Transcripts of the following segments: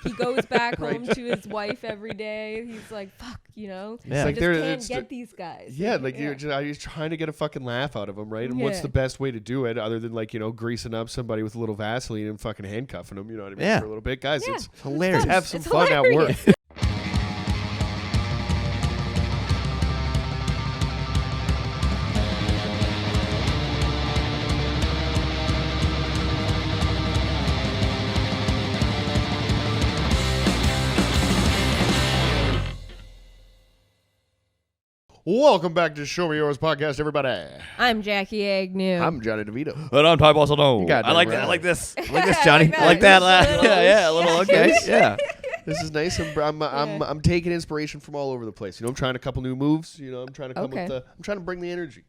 He goes back home to his wife every day. He's like, fuck, you know? Yeah. I just can't get these guys. Yeah, like you're just trying to get a fucking laugh out of them, right? And what's the best way to do it other than like, greasing up somebody with a little Vaseline and fucking handcuffing them, you know what I mean? Yeah. For a little bit. Guys, it's hilarious. Let's have some It's fun hilarious. at work. Welcome back to Show Me Yours podcast, everybody. I'm Jackie Agnew. I'm Johnny DeVito. And I'm Ty Bossano. Goddamn I like right. that. I like this. I like this, Johnny. I I like that. that. Yeah, a little. Okay. Yeah. This is nice. I'm taking inspiration from all over the place. I'm trying a couple new moves. I'm trying to come with I'm trying to bring the energy.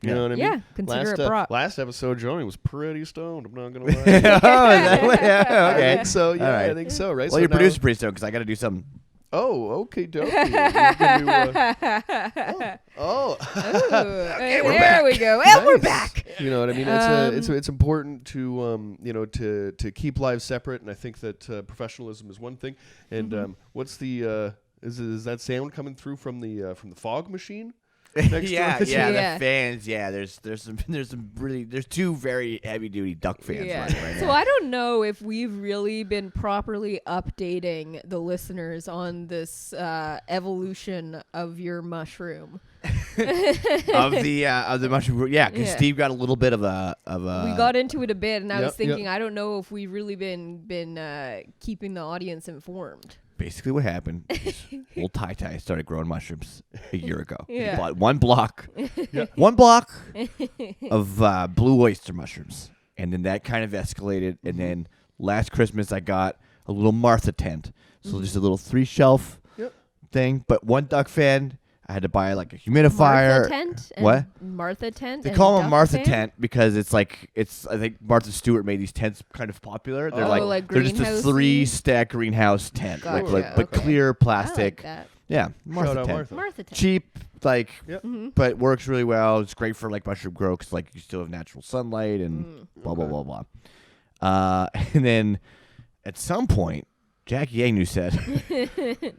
You know what I mean? Yeah, consider it brought. Last episode, Jonny was pretty stoned. I'm not gonna lie. Yeah. Okay. I think so. Yeah, All right. I think so. Right. Well, so your now- producer's pretty stoned because I got to do something. Oh, okay, dope. Okay, we're there back. we go. And we're Nice. back. You know what I mean? It's important to to keep lives separate, and I think that professionalism is one thing. And what's the is that sound coming through from the fog machine? Next Yeah, to it? Yeah. the fans. Yeah, there's two very heavy duty duck fans running right So now. I don't know if we've really been properly updating the listeners on this evolution of your mushroom. of the mushroom. Yeah, because Yeah. Steve got a little bit of a. We got into it a bit, and I was Yep, thinking, I don't know if we've really been keeping the audience informed. Basically, what happened is old Tai started growing mushrooms a year ago. Yeah. He bought one block of blue oyster mushrooms, and then that kind of escalated. And then last Christmas, I got a little Martha tent, so just a little 3-shelf thing. But one duck fan, I had to buy like a humidifier. Martha tent? And What? Martha tent? They and call them duck Martha fan? tent because it's I think Martha Stewart made these tents kind of popular. They're like they're just a greenhouse-y? 3-stack greenhouse tent, Gotcha, but okay. clear I like plastic. that. Yeah, Shout Martha out tent. Martha. Martha tent. Cheap, Yep. but works really well. It's great for mushroom grow because you still have natural sunlight and blah blah blah blah. And then at some point, Jackie Agnew said,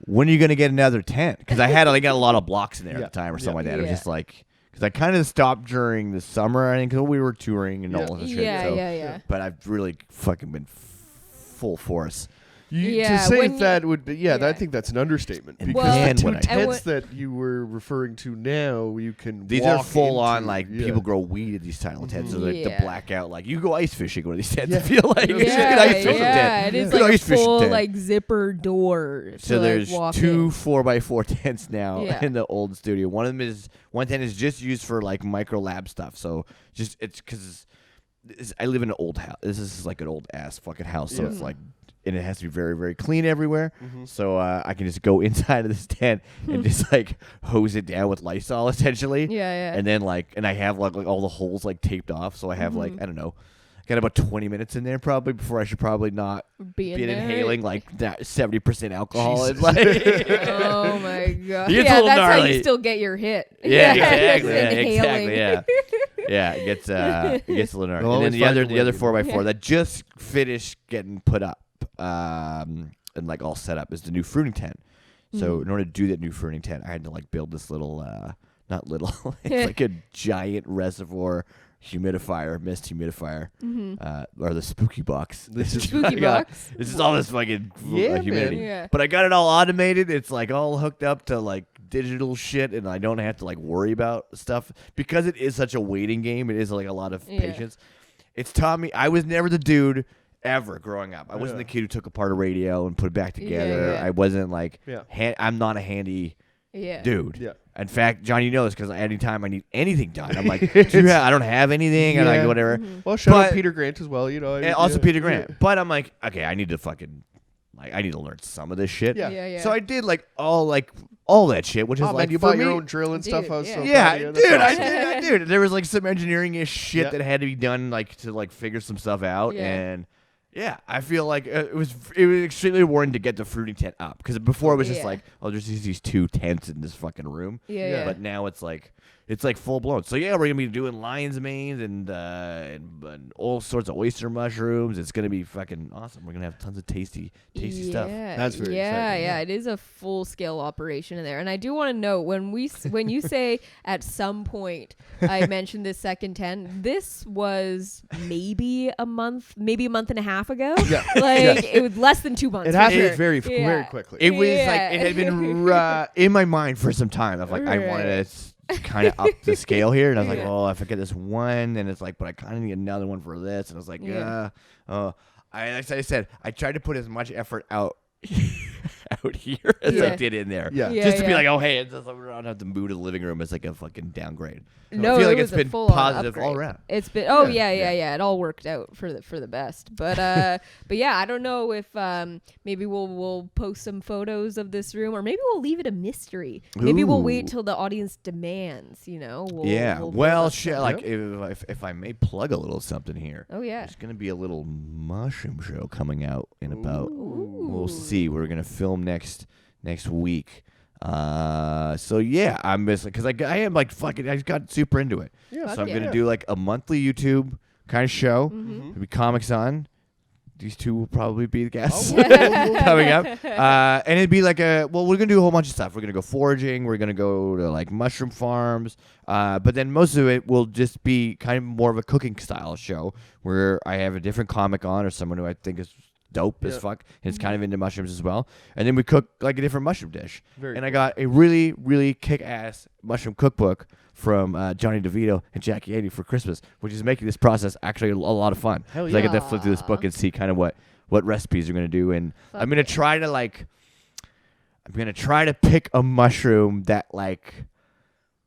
"When are you gonna get another tent?" Because I got a lot of blocks in there at the time or something like that. It was just because I kind of stopped during the summer. I think because we were touring and all this shit. Yeah. But I've really fucking been full force. To say that would be, I think that's an understatement. And Because then the when two I- tents that you were referring to now, you can These walk are full on into, people grow weed at these tiny tents. So the Yeah. blackout, you go ice fishing with these tents. Yeah. I feel like Yeah, you should get ice fishing tent. It is Good like a ice fishing full tent. zipper door. So to, there's walk 2 in. 4x4 tents now Yeah. in the old studio. One tent is just used for micro lab stuff. So it's because I live in an old house. This is like an old ass fucking house. So it's and it has to be very, very clean everywhere. So I can just go inside of this tent and just hose it down with Lysol essentially. Yeah. And then and I have all the holes taped off. So I have I don't know, I got about 20 minutes in there probably before I should probably not Be in be there. inhaling 70% alcohol. It's Oh my god. It gets a Yeah, little that's how gnarly. you still get your hit. Yeah, Just exactly. inhaling. Yeah, it gets a little gnarly. We'll And then always the find a other way, 4x4 that just finished getting put up and all set up is the new fruiting tent. So in order to do that new fruiting tent, I had to build this little not little, it's like a giant reservoir humidifier, mist humidifier, or the spooky box. This is Spooky box. This is all this fucking humidity. man. Yeah. But I got it all automated. It's all hooked up to digital shit, and I don't have to worry about stuff because it is such a waiting game. It is a lot of patience. It's taught me. I was never the dude ever growing up. I wasn't the kid who took apart a radio and put it back together. Yeah. I wasn't Yeah. I'm not a handy dude. Yeah. In fact, Johnny knows because anytime I need anything done, I'm like, I don't have anything, and Yeah. whatever. Well, shout out But- Peter Grant as well. And also Peter Grant. But I'm like, okay, I need to fucking I need to learn some of this shit. Yeah. So I did all that shit, which is Oh man, you for bought me, your own drill and stuff. Dude, I was yeah. so yeah, proud of you. dude, That's I awesome. did. There was some engineering-ish shit Yeah. that had to be done to figure some stuff out, Yeah. and I feel like it was extremely rewarding to get the fruiting tent up because before it was just Yeah. there's these 2 tents in this fucking room. Yeah. But now it's It's like full blown. So yeah, we're gonna be doing lion's manes and all sorts of oyster mushrooms. It's gonna be fucking awesome. We're gonna have tons of tasty stuff. That's very exciting. Yeah, it is a full scale operation in there. And I do want to note when you say at some point I mentioned this second 10, this was maybe a month and a half ago. Yeah. Like it was less than 2 months. It for happened sure. very Yeah. quickly. It was Yeah. like it had been in my mind for some time. I was like, I wanted to kind of up the scale here, and I was like, Yeah. oh, if I get this one, and it's like, but I kind of need another one for this, and I was like, Yeah. Like I said, I tried to put as much effort out here as I Yeah. did in there, Yeah. just to be Yeah. like, oh hey, it's just, I don't have the mood of the living room. It's like a fucking downgrade. No, I feel it like was it's a been full-on positive all upgrade. around. It's been Yeah. It all worked out for the best. But but yeah, I don't know if maybe we'll post some photos of this room, or maybe we'll leave it a mystery. Maybe we'll wait Ooh. till the audience demands. We'll Well, post shit. some- Like if I may plug a little something here. Oh yeah. There's gonna be a little mushroom show coming out in about. Ooh. We'll see. We're gonna film next week. So yeah, I'm missing because I am like fucking. I just got super into it. Yeah. Fuck So I'm yeah. gonna do like a monthly YouTube kind of show. Mhm. There'll be comics on. These two will probably be the guests Oh, coming up. And it'd be like we're gonna do a whole bunch of stuff. We're gonna go foraging. We're gonna go to like mushroom farms. But then most of it will just be kind of more of a cooking style show where I have a different comic on or someone who I think is dope as Yeah. fuck and is kind of into mushrooms as well. And then we cook like a different mushroom dish. Very And I cool. got a really, really kick-ass mushroom cookbook from Jonny DeVito and Jackie Ady for Christmas, which is making this process actually a lot of fun. Hell 'Cause I yeah. get to flip through this book and see kind of what recipes are going to do. And Fuck I'm going to try to pick a mushroom that like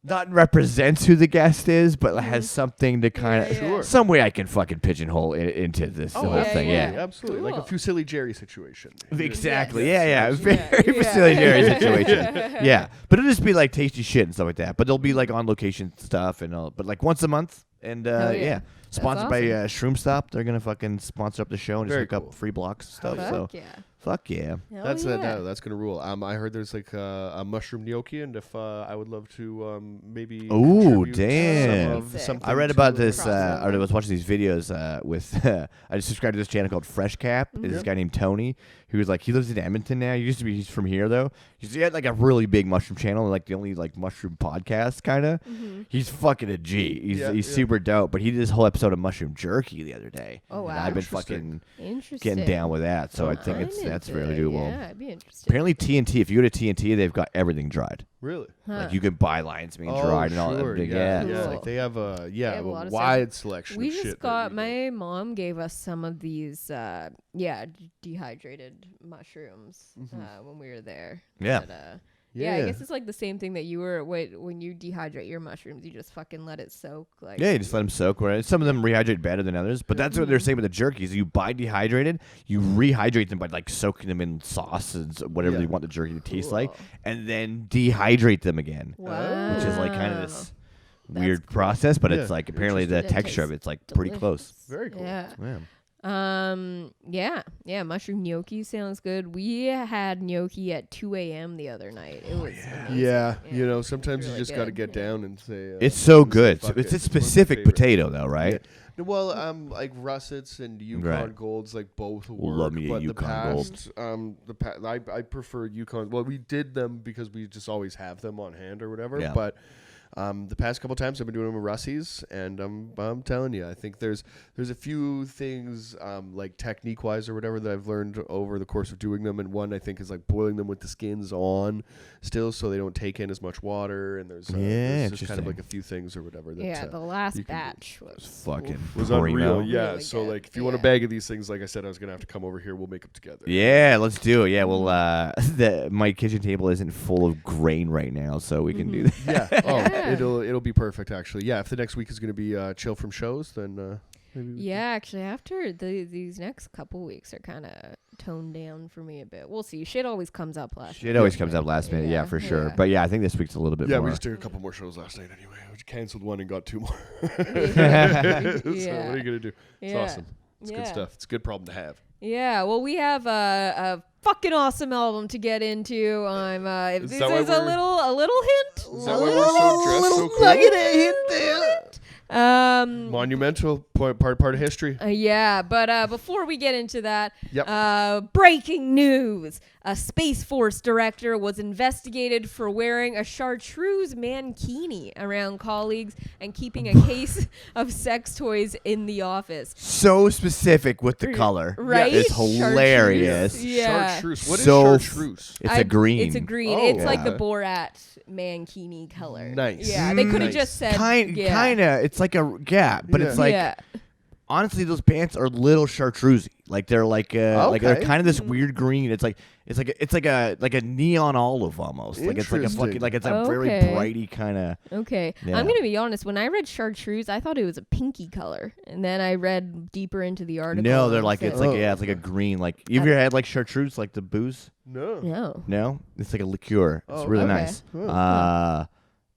not represents who the guest is, but has something to kind of Yeah, yeah. some way I can fucking pigeonhole into this Oh, whole thing. yeah. Yeah. Absolutely. Like a Cool. Fusilli Jerry situation. Exactly. Yes. Yeah. absolutely. Very Yeah. Facility Jerry situation. Yeah. But it'll just be like tasty shit and stuff like that. But there'll be like on location stuff and all. But like once a month. And Hell yeah. yeah. Sponsored by awesome. Shroom Stop. They're gonna fucking sponsor up the show and just Very hook cool. up free blocks and stuff. Fuck So yeah. fuck yeah. Hell That's yeah. that's gonna rule. I heard there's like a mushroom gnocchi, and if I would love to maybe. Ooh, contribute damn. some of Sick. something I read to about the this. crossover. I was watching these videos with. I just subscribed to this channel called Fresh Cap. It's this Mhm. guy named Tony, who was like he lives in Edmonton now. He's from here though. He had like a really big mushroom channel, like the only like mushroom podcast kind of. Mhm. He's fucking a G. He's Yeah, he's yeah. super dope. But he did this whole episode of mushroom jerky the other day. Oh, And wow. I've been Interesting. fucking Interesting. getting down with that. So I think I'm that's into really it. doable. Yeah, it'd be interesting. Apparently TNT. If you go to TNT, they've got everything dried. Really? Huh. Like you can buy lion's mane Oh, dried and all that. sure, Big, yeah. yeah. Cool. Like they have a They have a lot of wide selection. We of just shit got that we my mom gave us some of these dehydrated mushrooms when we were there. Yeah. But, yeah, I guess it's like the same thing that you were when you dehydrate your mushrooms, you just fucking let it soak. Like Yeah, you just let them soak. Right? Some of them rehydrate better than others, but that's what they're saying with the jerkies. You buy dehydrated, you rehydrate them by like soaking them in sauce and whatever Yeah. you want the jerky to taste Cool. like, and then dehydrate them again, Wow. which is like kind of this That's weird cool. process. But Yeah, it's like apparently the interesting. It texture of tastes it's like pretty close. delicious. Very cool. Yeah. Yeah. Yeah, mushroom gnocchi sounds good. We had gnocchi at 2 a.m. the other night. It was amazing. Yeah, you know, sometimes you really just got to good. get down and say. It's so and say, good. "Fuck It's it." a It's one of my specific favorite. potato though, right? Yeah. Well, like russets and Yukon Right. Golds, like both work. Love me a but Yukon the past, I prefer Yukon. Well, we did them because we just always have them on hand or whatever. Yeah. But the past couple times I've been doing them with Russies, and I'm telling you, I think there's a few things like technique wise or whatever that I've learned over the course of doing them. And one I think is like boiling them with the skins on still, so they don't take in as much water. And there's just kind of interesting. like a few things or whatever. That, Yeah, the last you can do. batch was Fucking was primo. unreal. Yeah. Really So good. like, if you want a Yeah. bag of these things, like I said, I was gonna have to come over here. We'll make them together. Yeah, let's do it. Yeah, well, my kitchen table isn't full of grain right now, so we can do that. Yeah. Oh, Yeah. it'll be perfect actually. Yeah. If the next week is gonna be chill from shows, then maybe. Yeah, actually, after these next couple weeks are kind of toned down for me a bit. We'll see. Shit always comes up last Shit minute. always comes up last minute, yeah, for sure. But yeah, I think this week's a little bit Yeah, more. we just did a couple more shows last night anyway. We canceled one and got two more. Yeah. So what are you gonna do? It's Yeah. awesome. It's good Yeah. stuff. It's a good problem to have. Yeah, well, we have a fucking awesome album to get into. I'm if Is this that why is a we're- little hint. Is that why we're so dressed so cool? Nugget of hint there. Monumental part of history. Yeah, but before we get into that, Yep. breaking news. A Space Force director was investigated for wearing a chartreuse mankini around colleagues and keeping a case of sex toys in the office. So specific with the color. Right? It's hilarious. Chartreuse. Yeah. Chartreuse. What is So chartreuse? It's a green. It's a green. Oh, It's like the yeah. Borat mankini color. Nice. Yeah, they could have Nice. just said yeah. Kinda. It's like a but it's like yeah. honestly, those pants are little chartreusey. Like they're like they're Okay. kind of this weird green. It's like a neon olive almost. Like it's like a Interesting. fucking it's a very Okay. brighty kind of. Okay, Yeah. I'm gonna be honest. When I read chartreuse, I thought it was a pinky color, and then I read deeper into the article. No, they're and like it it's said- like it's like a green. Like you ever had like chartreuse, like the booze? No. no. No, it's like a liqueur. It's Oh, really okay. nice. Oh.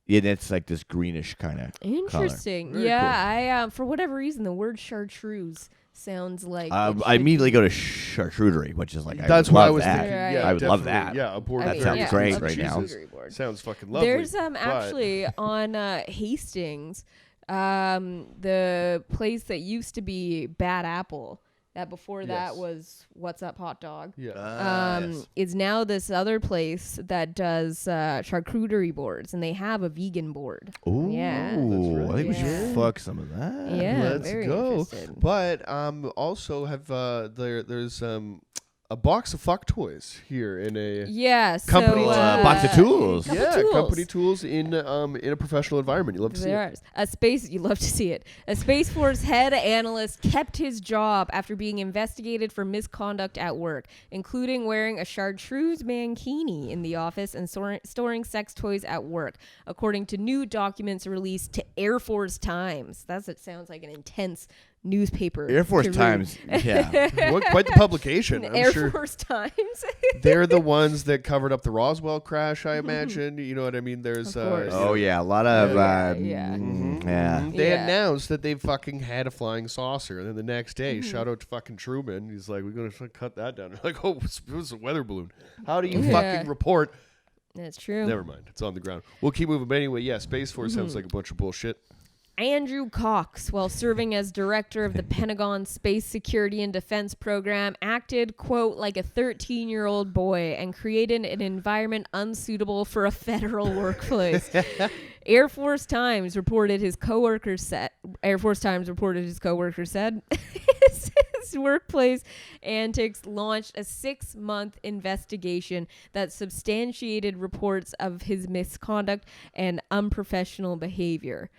Yeah, it's like this greenish kind of. Interesting. Very Yeah, I for whatever reason the word chartreuse sounds like. it I should immediately be- go to charcuterie, which is like That's I what I love was that. thinking. Right. Yeah, I would love definitely. that. Yeah, a board I That mean, sounds yeah, great a right now. charcuterie board. Sounds fucking lovely. There's but- actually on Hastings, the place that used to be Bad Apple. That before that Yes. was What's Up Hot Dog. Yeah. Yes. Is now this other place that does charcuterie boards, and they have a vegan board. Ooh, Yeah. I think we Yeah. should fuck some of that. Yeah, Let's very go. interested. But also have there's a box of fuck toys here in a Yeah, so Company box of tools. couple yeah tools. company tools in a professional environment. You love to see There it. are. You love to see it. A Space Force head analyst kept his job after being investigated for misconduct at work, including wearing a chartreuse mankini in the office and storing sex toys at work, according to new documents released to Air Force Times. It sounds like an intense newspaper. Air Force to read. Times. Yeah. What, quite the publication. I'm Air sure Force Times. they're the ones that covered up the Roswell crash. I imagine. You know what I mean? There's Of course. Oh yeah, a lot of Yeah. yeah. They Yeah. announced that they fucking had a flying saucer, and then the next day, shout out to fucking Truman. He's like, "We're gonna cut that down." They're like, "Oh, it was a weather balloon." How do you Yeah. fucking report? That's true. Never mind, it's on the ground. We'll keep moving. But anyway, yeah, Space Force sounds like a bunch of bullshit. Andrew Cox, while serving as director of the Pentagon Space Security and Defense Program, acted, quote, like a 13-year-old boy and created an environment unsuitable for a federal workplace. Air Force Times reported his coworkers said his workplace antics launched a 6-month investigation that substantiated reports of his misconduct and unprofessional behavior.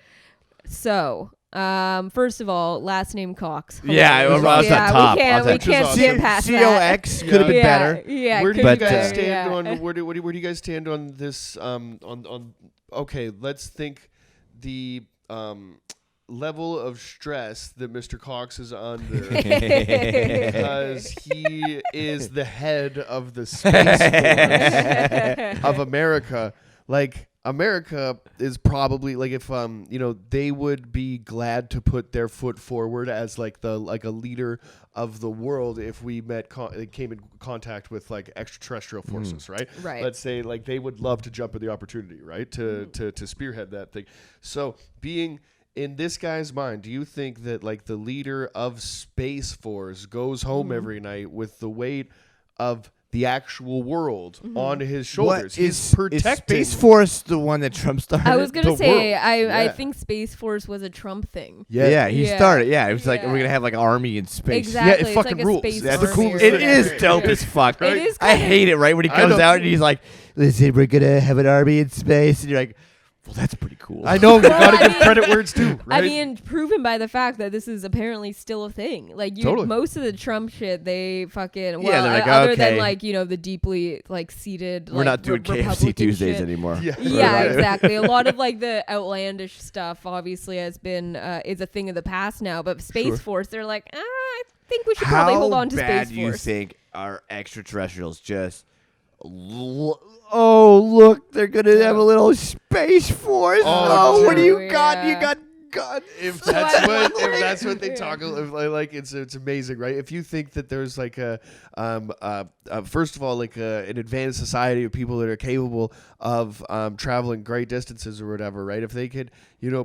So, first of all, last name Cox. Yeah, Hilarious. I was on top. We I was can't on skip top. past COX that. could have been Yeah. better. Yeah, Where do could you be guys better, stand yeah. on? Where do you guys stand on this? On okay, let's think the level of stress that Mr. Cox is under because he is the head of the Space Force of America. Like, America is probably like, if they would be glad to put their foot forward as like a leader of the world if we came in contact with like extraterrestrial forces, right? Right. Let's say like they would love to jump at the opportunity, right? To spearhead that thing. So being in this guy's mind, do you think that like the leader of Space Force goes home every night with the weight of the actual world on his shoulders? He's protecting. Is Space Force the one that Trump started? I was gonna the say, world. I Yeah. think Space Force was a Trump thing. Yeah, he Yeah. started. Yeah, it was like Yeah. we're gonna have like an army in space. Exactly. Yeah, it it's fucking like a rules. space That's the army coolest or It thing. is whatever. dope Yeah. as fuck. It is I kinda- hate it, right? When he I comes know. out and he's like, listen, we're gonna have an army in space, and you're like, well, that's pretty cool. I know, you Well, gotta I give mean- credit where it's due, right? I mean, proven by the fact that this is apparently still a thing. Like, Totally. most of the Trump shit, they fucking Yeah, they're like, other than okay. like the deeply like seated. We're not doing KFC Republican Tuesdays shit. anymore. Yeah. Yeah, Right. exactly. A lot of like the outlandish stuff obviously has been is a thing of the past now. But Space Sure. Force, they're like, I think we should probably hold on to How bad Space do you Force. think our extraterrestrials just? Oh, look, they're gonna have a little space force. Oh, Oh, what do you true, got? You yeah. got God, if So that's I'm what wondering- if that's what they talk like, it's amazing, right? If you think that there's like first of all, like an advanced society of people that are capable of traveling great distances or whatever, right? If they could,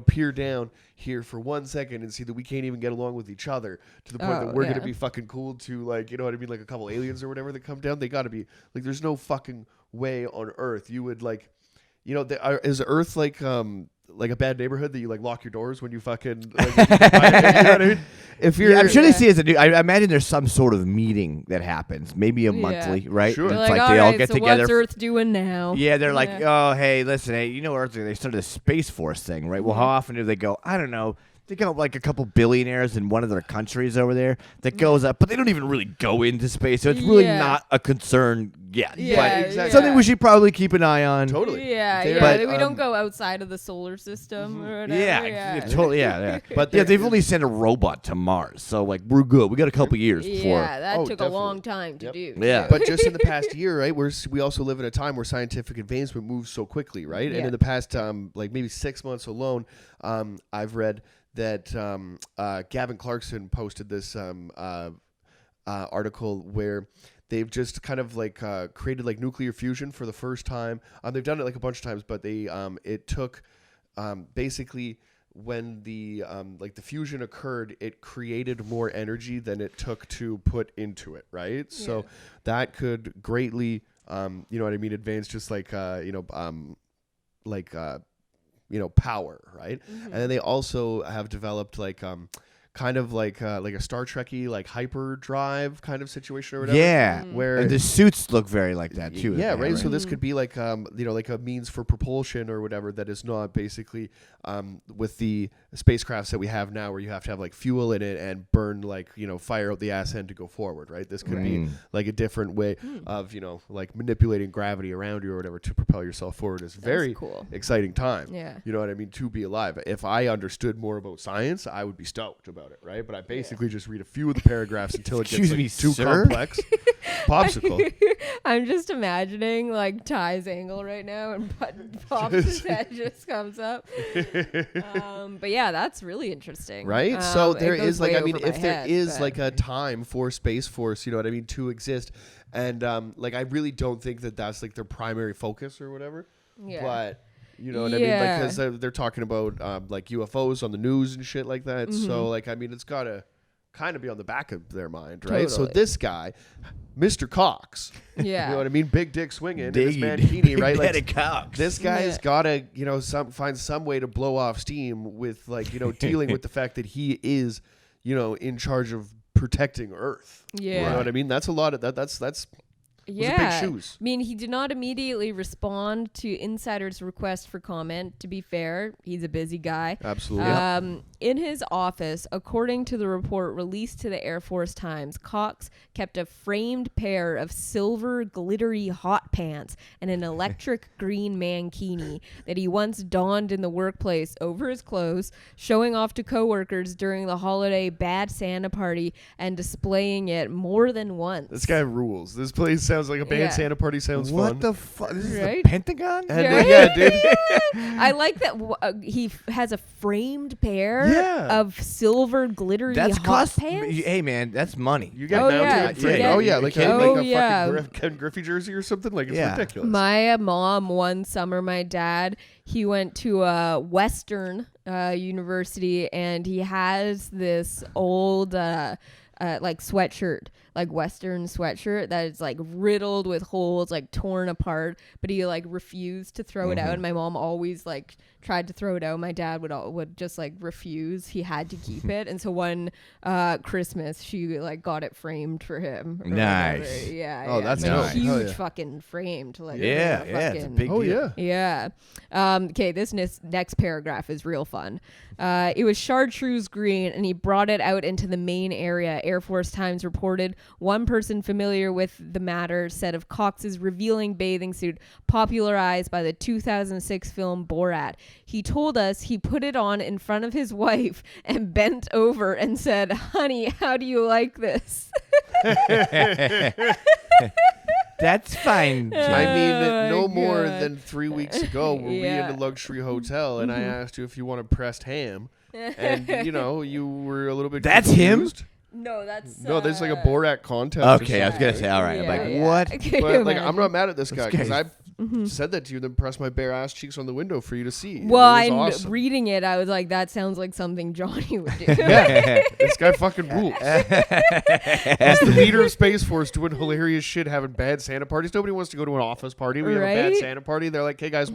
peer down here for 1 second and see that we can't even get along with each other to the point that we're gonna be fucking cool to, like, you know what I mean, like a couple aliens or whatever that come down, they gotta be like, there's no fucking way on Earth you would like. Is Earth like a bad neighborhood that you like lock your doors when you fucking like, you know what I mean? If you're, I'm sure they see it as a new. I imagine there's some sort of meeting that happens, maybe a monthly, right? Sure. And They're it's like all they all right, get so together. what's Earth doing now? Yeah, they're like, oh, hey, listen, Earth, they started a Space Force thing, right? Well, how often do they go? I don't know. They got like a couple billionaires in one of their countries over there that goes up, but they don't even really go into space, so it's really not a concern yet. Yeah, but exactly. something we should probably keep an eye on. Totally. Yeah, But, we don't go outside of the solar system or whatever. Yeah, totally. Yeah. But yeah, there they've is- only sent a robot to Mars, so like we're good. We got a couple years before. Yeah, that took definitely. a long time to do. Yeah. But just in the past year, right, we also live in a time where scientific advancement moves so quickly, right? And Yeah. in the past, like maybe 6 months alone, I've read that Gavin Clarkson posted this article where they've just kind of like created like nuclear fusion for the first time. They've done it like a bunch of times, but it took basically when the like the fusion occurred, it created more energy than it took to put into it, right? Yeah. So that could greatly, you know what I mean, advance just like power, right? Mm-hmm. And then they also have developed like kind of like a Star Trek-y like hyperdrive kind of situation or whatever. Yeah, Where and the suits look very like that too. yeah, in right? there, So this could be like like a means for propulsion or whatever that is not basically with the spacecrafts that we have now, where you have to have like fuel in it and burn like fire out the ass end to go forward, right? This could be like a different way of like manipulating gravity around you or whatever to propel yourself forward. It's very cool. exciting time. Yeah. You know what I mean? To be alive. If I understood more about science, I would be stoked about it, right? But I basically just read a few of the paragraphs until it gets Excuse like, me, too sir? complex. Popsicle. I'm just imagining like Ty's angle right now, and Pop's head just comes up. But yeah, that's really interesting, Right? So it there goes is like, way I mean, over my if there head, is but- like a time for Space Force, you know what I mean, to exist. And like, I really don't think that that's like their primary focus or whatever. Yeah. But you know what I mean? Like, Yeah. because they're talking about like UFOs on the news and shit like that. Mm-hmm. So like, I mean, it's got to kind of be on the back of their mind, right? So Totally. this guy, Mr. Cox, Yeah. you know what I mean? Big dick swinging in his Diggy. mankini, right? Like, Big-headed cocks. this guy's Yeah. got to, find some way to blow off steam with like, dealing with the fact that he is, in charge of protecting Earth. Yeah. You know what I mean? That's a lot of that. That's Yeah. big shoes. I mean, he did not immediately respond to insiders' request for comment. To be fair, he's a busy guy. Absolutely. In his office, according to the report released to the Air Force Times, Cox kept a framed pair of silver glittery hot pants and an electric green mankini that he once donned in the workplace over his clothes, showing off to coworkers during the holiday Bad Santa party and displaying it more than once. This guy rules. This place sounds like a band Yeah. Santa party. Sounds What fun. the fuck? This is Right? the Pentagon? And, Right? yeah, dude. I like that he has a framed pair Yeah. of silver glittery That's hot cost. pants. Hey man, that's money. You get Oh, mounted. yeah, and to frame- get- oh yeah, like, Oh, like a yeah. fucking Ken Griffey jersey or something. Like, it's Yeah. ridiculous. My mom, one summer, my dad, he went to a Western university, and he has this old like sweatshirt, like Western sweatshirt that is like riddled with holes, like torn apart, but he like refused to throw it out. And my mom always like tried to throw it out. My dad would just like refuse. He had to keep it. And so one Christmas, she like got it framed for him. or Nice. whatever. Yeah. Oh, yeah. that's It's a nice. huge Hell yeah. fucking framed. Like, Yeah, fucking, yeah, it's a big Oh deal. yeah. yeah. Okay, this next paragraph is real fun. It was chartreuse green, and he brought it out into the main area. Air Force Times reported one person familiar with the matter said of Cox's revealing bathing suit popularized by the 2006 film Borat. He told us he put it on in front of his wife and bent over and said, "Honey, how do you like this?" That's fine. I Jack. mean, no Oh, more God. than 3 weeks ago were we in Yeah. a luxury hotel, and I asked you if you wanted pressed ham, and you were a little bit. That's him? confused. No, that's No, there's like a Borat contest. or Okay, I was something. gonna say, all right. I'm Yeah, like, yeah. what? Can you But like, I'm imagine? not mad at this guy because guy's- I said that to you, then pressed my bare ass cheeks on the window for you to see. and Well, it I'm was awesome. reading it. I was like, that sounds like something Jonny would do. Yeah, this guy fucking rules. He's the leader of Space Force doing hilarious shit, having bad Santa parties. Nobody wants to go to an office party. We have a bad Right? Santa party. They're like, hey guys,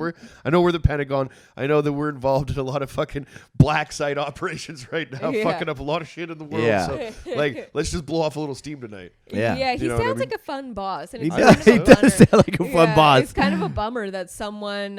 I know we're the Pentagon. I know that we're involved in a lot of fucking black site operations right now, Yeah. fucking up a lot of shit in the world. Yeah. So like, let's just blow off a little steam tonight. Yeah. he You know what I sounds mean? like a fun boss, and He it's does. kind He of a bummer. does sound like a fun Yeah, boss. It's kind of a bummer that someone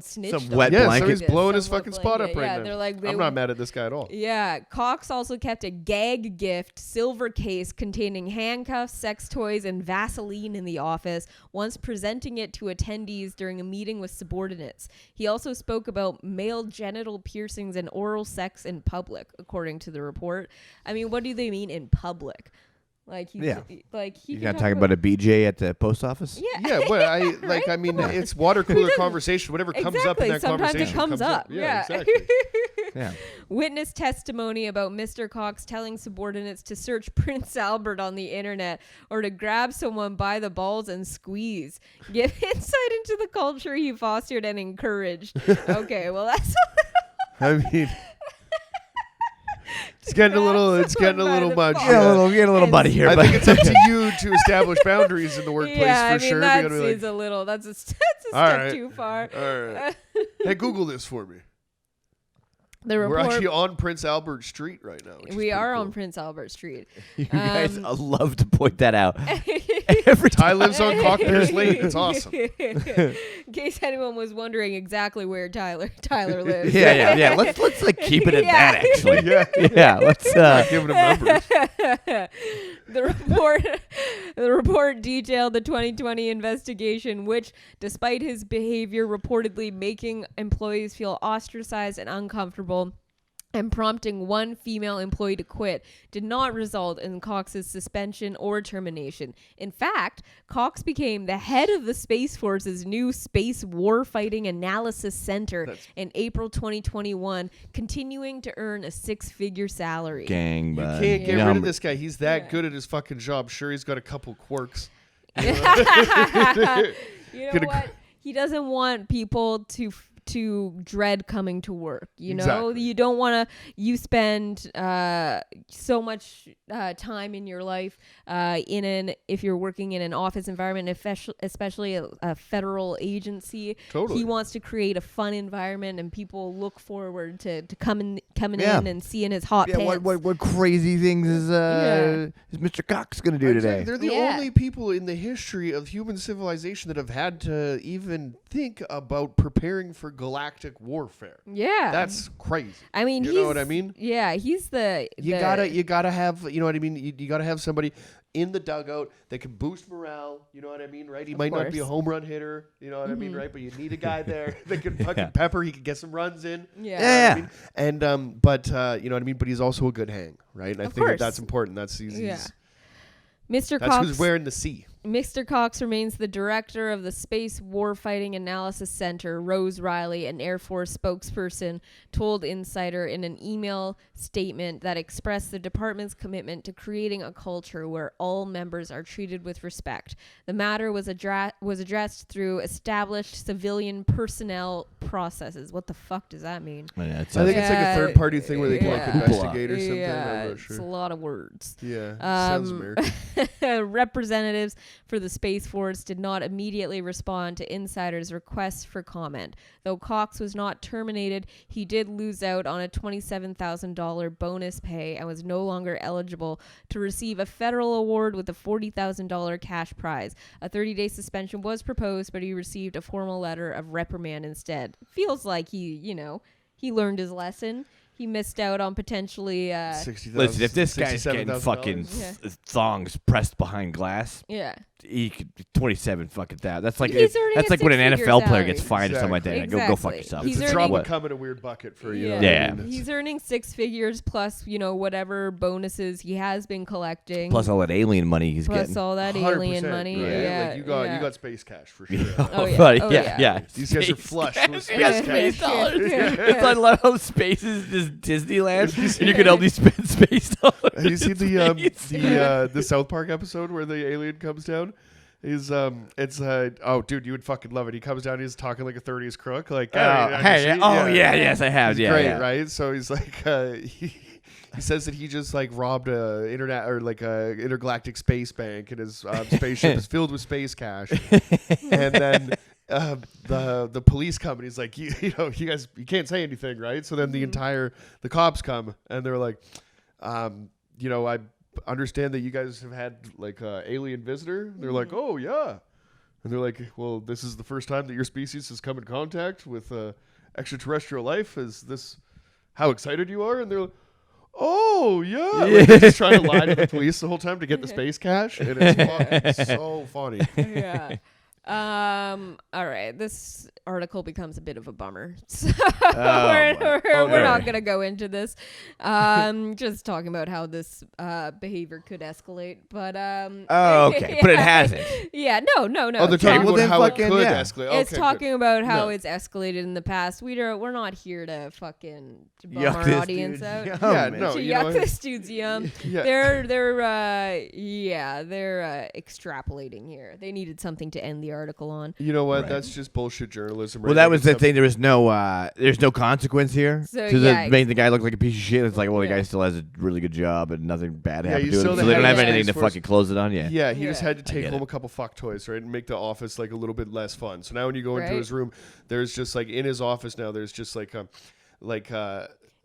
snitched. Some on wet him. Yeah, blanket. so he's blowing his Some wet fucking spot up blanket. right Yeah, now. they're like, I'm not mad at this guy at all. Yeah, Cox also kept a gag gift silver case containing handcuffs, sex toys, and Vaseline in the office, once presenting it to attendees during a meeting with subordinates. He also spoke about male genital piercings and oral sex in public, according to the report. I mean, what do they mean in public? Like, he You gotta talk about a BJ at the post office? Yeah. Yeah, but I mean, it's water cooler conversation. Whatever comes up in Exactly. that Sometimes it conversation comes up. Yeah, Yeah. exactly. Yeah. Witness testimony about Mr. Cox telling subordinates to search Prince Albert on the internet or to grab someone by the balls and squeeze. Give insight into the culture he fostered and encouraged. Okay, well that's I mean, it's getting a little much. Get a little buddy here, I but think it's up to you to establish boundaries in the workplace yeah, for I mean sure. that You gotta be is a little. That's a All step right. too far. all right. Hey, Google this for me. The We're report. actually on Prince Albert Street right now. which is We pretty are cool. on Prince Albert Street. you guys Um, love to point that out. Every Ty lives on Cockbear's Lane. It's awesome. In case anyone was wondering exactly where Tyler lives. Yeah. Let's like keep it at Yeah. that actually. Yeah, Yeah, let's giving him numbers. The report detailed the 2020 investigation, which, despite his behavior reportedly making employees feel ostracized and uncomfortable and prompting one female employee to quit, did not result in Cox's suspension or termination. In fact, Cox became the head of the Space Force's new Space Warfighting Analysis Center in April 2021, continuing to earn a six-figure salary. gang, You bud. can't get You know, rid of this guy. He's that good at his fucking job. Sure, he's got a couple quirks. You know Gonna- what? He doesn't want people to dread coming to work. You know, Exactly. you don't want to. You spend so much time in your life if you're working in an office environment, especially a federal agency. Totally. He wants to create a fun environment, and people look forward to coming Yeah. in and seeing his hot Yeah, pants. what crazy things is Mr. Cox gonna do today? They're the Yeah. only people in the history of human civilization that have had to even think about preparing for galactic warfare. Yeah, That's crazy. I mean, You he's, know what I mean? Yeah, he's the You gotta have, you know what I mean? You gotta have somebody in the dugout that can boost morale. You know what I mean, right? He might not be a course. home run hitter. You know what I mean, right? But you need a guy there that can fucking Yeah. pepper. He can get some runs in. Yeah. You know what I mean? And but you know what I mean. But he's also a good hang, right? And I Of think course. that's important. That's Yeah. Mr. That's Cox. who's wearing the C. Mr. Cox remains the director of the Space Warfighting Analysis Center. Rose Riley, an Air Force spokesperson, told Insider in an email statement that expressed the department's commitment to creating a culture where all members are treated with respect. The matter was addressed through established civilian personnel processes. What the fuck does that mean? I think it's like a third party thing where they can like Yeah. investigate or something. Yeah, I'm not it's sure. a lot of words. Yeah, sounds American. Representatives for the Space Force did not immediately respond to Insider's request for comment. Though Cox was not terminated, he did lose out on a $27,000 bonus pay and was no longer eligible to receive a federal award with a $40,000 cash prize. A 30-day suspension was proposed, but he received a formal letter of reprimand instead. Feels like he learned his lesson. he missed out on potentially. Listen, if this guy's getting fucking thongs pressed behind glass, yeah, he could 27 fucking that. That's like He's earning that's a like when an six-figure NFL player salary. gets fined or something like that. Exactly. Go fuck yourself. He's It's a earning drop come in a weird bucket for you. Yeah, know yeah. what I mean? He's earning 6 figures plus whatever bonuses he has been collecting. Plus all that alien money he's Plus getting. all that 100%, alien money. right? Yeah, Like you got space cash for sure. Oh, yeah. Buddy, Oh, yeah, yeah. These guys are flush with space Yeah, cash. space dollars. Yeah. It's I love how space is just Disneyland, and you can only spend space dollars. Have you seen Space. the South Park episode where the alien comes down? He's oh dude, you would fucking love it. He comes down, he's talking like a 30s crook, like Yes, I have. He's Yeah, great, yeah. right? So he's like he says that he just like robbed a internet or like a intergalactic space bank, and his spaceship is filled with space cash, and then. The police company's like you guys you can't say anything, right? So then the cops come and they're like, I understand that you guys have had like alien visitor. They're like, oh yeah, and they're like, well, this is the first time that your species has come in contact with extraterrestrial life. Is this how excited you are? And they're like, oh yeah, like they're just trying to lie to the police the whole time to get the space cash, and it's so funny. Yeah. All right. This article becomes a bit of a bummer. So we're not going to go into this. Just talking about how this behavior could escalate. But okay. yeah. But it hasn't. Yeah. No. Oh, they're talking well, about then how it fucking, could yeah. escalate. It's Okay, talking about how No. it's escalated in the past. We're not here to fucking bum Yuck our this audience dude. out. Yum, Yeah, man. no. To you yuck know, this dude's yum. Yeah. They're extrapolating here. They needed something to end the article on. You know what? Right. That's just bullshit journalism. Well, that was the thing. There was there's no consequence here. So, So yeah, made the guy look like a piece of shit. It's like, well, the Yeah. guy still has a really good job and nothing bad Yeah, happened you to him. still So they don't have have a anything to Space Force. fucking close it on. Yeah. Yeah, he just Yeah. had to I take get home it. a couple fuck toys, right, and make the office like a little bit less fun. So now when you go into Right. his room, there's just like in his office now, there's just like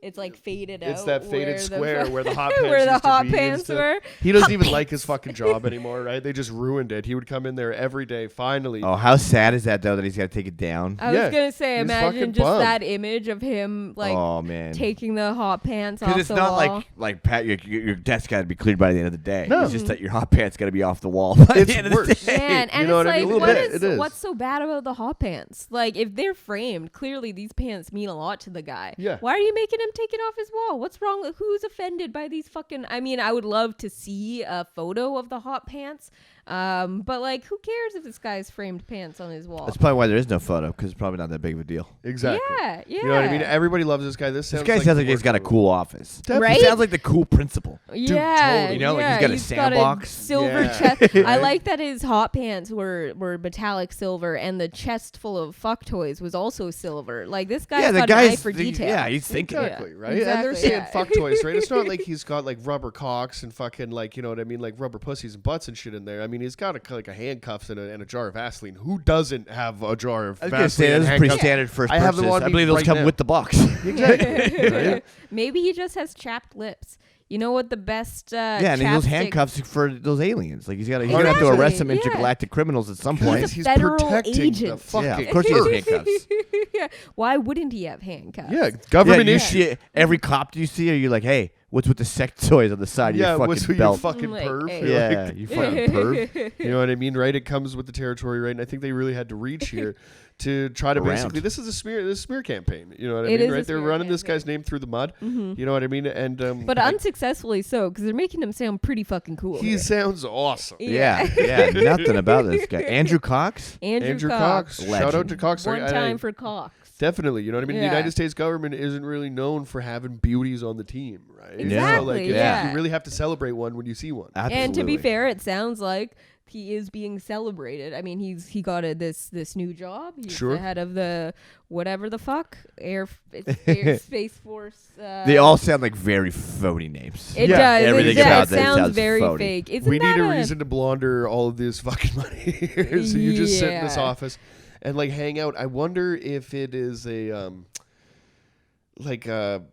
It's like faded out. it's that faded where square the, where the hot pants where the used to hot be and pants stuff. were. He doesn't even like his fucking job anymore, right? They just ruined it. He would come in there every day. Finally, Oh, how sad is that though that he's got to take it down? I Yeah, was gonna say, he's fucking imagine just bummed. that image of him like Oh man. taking the hot pants off Because it's the not wall. like Pat, your desk got to be cleared by the end of the day. No. It's just that your hot pants got to be off the wall by It's the end of worse. the day. Man, and You know it's what I like, mean? A what little bit, it is. what's so bad about the hot pants? Like, if they're framed, clearly these pants mean a lot to the guy. Yeah. Why are you making him take it off his wall? What's wrong? Who's offended by these fucking? I mean, I would love to see a photo of the hot pants. But like, who cares if this guy's framed pants on his wall? That's probably why there is no photo, because it's probably not that big of a deal. exactly. Yeah, yeah. You know what I mean? Everybody loves this guy. This This sounds guy like sounds the like he's work got a photo. cool office. Right? He sounds like the cool principal. Yeah, totally. You know, like yeah, he's got a a sandbox. silver Yeah. chest. I Right. like that his hot pants were metallic silver, and the chest full of fuck toys was also silver. Like, this guy's Yeah, the got an eye guy's for detail. Yeah, he's thinking. Exactly, right? Exactly, and they're saying yeah. fuck toys, right? It's not like he's got like rubber cocks and fucking like, you know what I mean, like rubber pussies and butts and shit in there. I mean, he's got like a handcuffs and a jar of Vaseline. Who doesn't have a jar of I was gonna say Vaseline and those are pretty handcuffs? standard first I have them purchases. on I me believe those right come now. with the box. Exactly. right? Maybe he just has chapped lips. You know what the best Yeah, and those chapstick- handcuffs for those aliens. Like he's gonna have to Exactly, arrest some yeah. intergalactic criminals at some point. He's a federal protecting the agent. fucking Yeah, of course he has earth. handcuffs. Yeah. Why wouldn't he have handcuffs? Yeah, Yeah, government you issue. see every cop you see, are you like, hey, what's with the sex toys on the side of Yeah, your what's fucking with your belt? fucking Like, perv? hey. You're Yeah, like, you fucking perv. you know what I mean, right? It comes with the territory, right? And I think they really had to reach here to try to Around. basically. This is a smear campaign. You know what I It mean, is a right? They're smear running this campaign. guy's name through the mud. Mhm. You know what I mean? And But like, unsuccessfully so, because they're making him sound pretty fucking cool. he here. sounds awesome. Yeah, yeah, nothing about this guy. Andrew Cox. Andrew Cox. Cox. Shout out Legend. to Cox. One right? time for Cox. Definitely, you know what I mean. Yeah. The United States government isn't really known for having beauties on the team, right? Exactly, So, like, yeah. you really have to celebrate one when you see one. Absolutely. And to be fair, it sounds like he is being celebrated. I mean, he got this new job. He's Sure. the head of the whatever the fuck Air Space Force. they all sound like very phony names. It Yeah. does. Everything it about does. that sounds sounds very phony. fake. Isn't We need that a reason to launder all of this fucking money here. So you just sit in this Yeah. office and like hang out. I wonder if it is a like a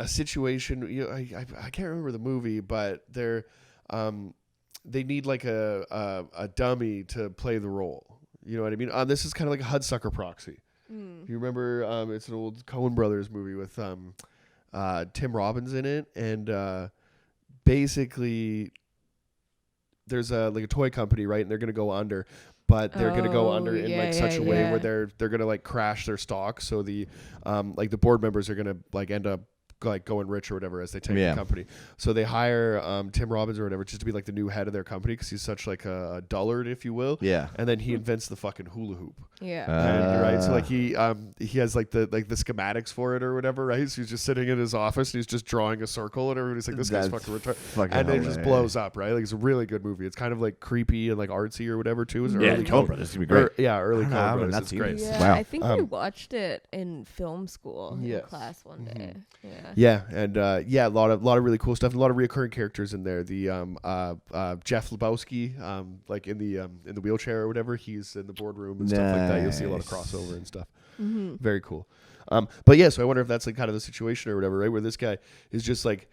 situation. You know, I can't remember the movie, but they need like a dummy to play the role. You know what I mean? This is kind of like a Hudsucker Proxy. Mm. You remember? It's an old Coen Brothers movie with Tim Robbins in it, and basically there's a toy company, right? And they're gonna go under, but they're gonna go under in like such a way where they're gonna like crash their stock. So the the board members are gonna like end up like going rich or whatever as they take the company. So they hire Tim Robbins or whatever just to be like the new head of their company because he's such like a dullard, if you will. Yeah. And then he invents the fucking hula hoop. Yeah. And, right. So like he has like the schematics for it or whatever, right? So he's just sitting in his office and he's just drawing a circle and everybody's like, this guy's fucking retarded. And then it just blows up, right? Like it's a really good movie. It's kind of like creepy and like artsy or whatever too. It's early Coen Brothers. This is gonna be great. Early Coen Brothers. That's great. Yeah, wow. I think we watched it in film school in class one day. Yeah, and a lot of really cool stuff. A lot of recurring characters in there. The Jeff Lebowski, like in the wheelchair or whatever, he's in the boardroom and stuff like that. You'll see a lot of crossover and stuff. Very cool. But yeah, so I wonder if that's like kind of the situation or whatever, right? Where this guy is just like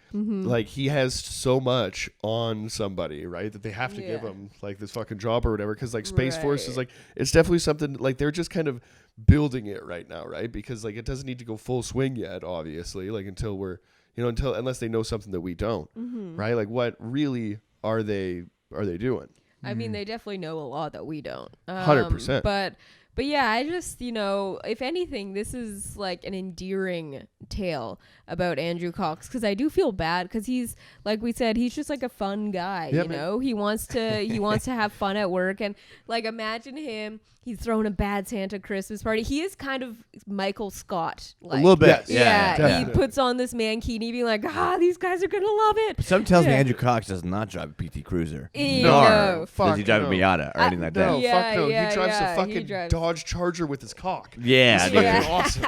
he has so much on somebody, right, that they have to give him like this fucking job or whatever. Because like Space Force is like, it's definitely something like they're just kind of building it right now, right? Because like it doesn't need to go full swing yet, obviously, like until we're unless they know something that we don't, right? Like what really are they doing? I mean, they definitely know a lot that we don't. 100%. But yeah, I just, if anything, this is like an endearing tale about Andrew Cox because I do feel bad because he's, like we said, he's just like a fun guy, He wants to have fun at work and like imagine him. He's throwing a bad Santa Christmas party. He is kind of Michael Scott. Like, a little bit. Yeah. He puts on this mankini being like, these guys are going to love it. But something tells me Andrew Cox does not drive a PT Cruiser. No. Does he drive a Miata or anything like that? No, fuck no. He drives a fucking Dodge Charger with his cock. Yeah. It's fucking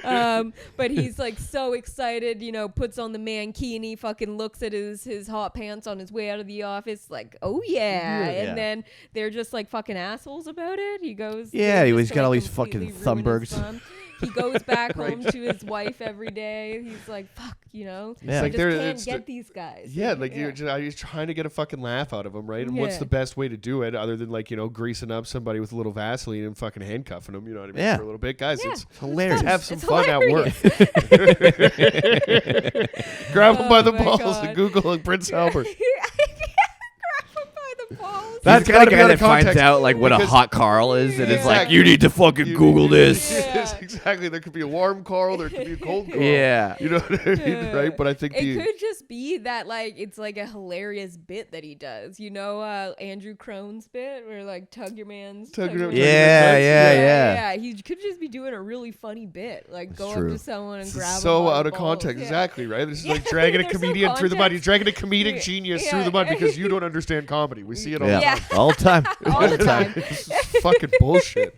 awesome. But he's like so excited, puts on the mankini, fucking looks at his hot pants on his way out of the office like, oh yeah. And then they're just like fucking assholes about it. He goes, he's got all these fucking Thunbergs. He goes back home to his wife every day. He's like, fuck, Yeah. I like just can't get these guys. Yeah, like you're trying to get a fucking laugh out of them, right? And what's the best way to do it other than like, greasing up somebody with a little Vaseline and fucking handcuffing them, you know what I mean? For a little bit. Guys, it's hilarious. Have some fun at work. Grab them by the balls and Google Prince Albert. That's the kind of guy that finds out like what a hot Carl is, and it's like, you need to fucking Google this. Exactly. There could be a warm Carl, there could be a cold Carl. Yeah. You know what I mean, right? But I think it could just be that like it's like a hilarious bit that he does. Andrew Crone's bit where like tug your man's. Yeah. He could just be doing a really funny bit, like go up to someone and grab him. So out of context, exactly, right? This is like dragging a comedian through the mud. He's dragging a comedic genius through the mud because you don't understand comedy. We see it all the time. All the time. All the time. This is fucking bullshit.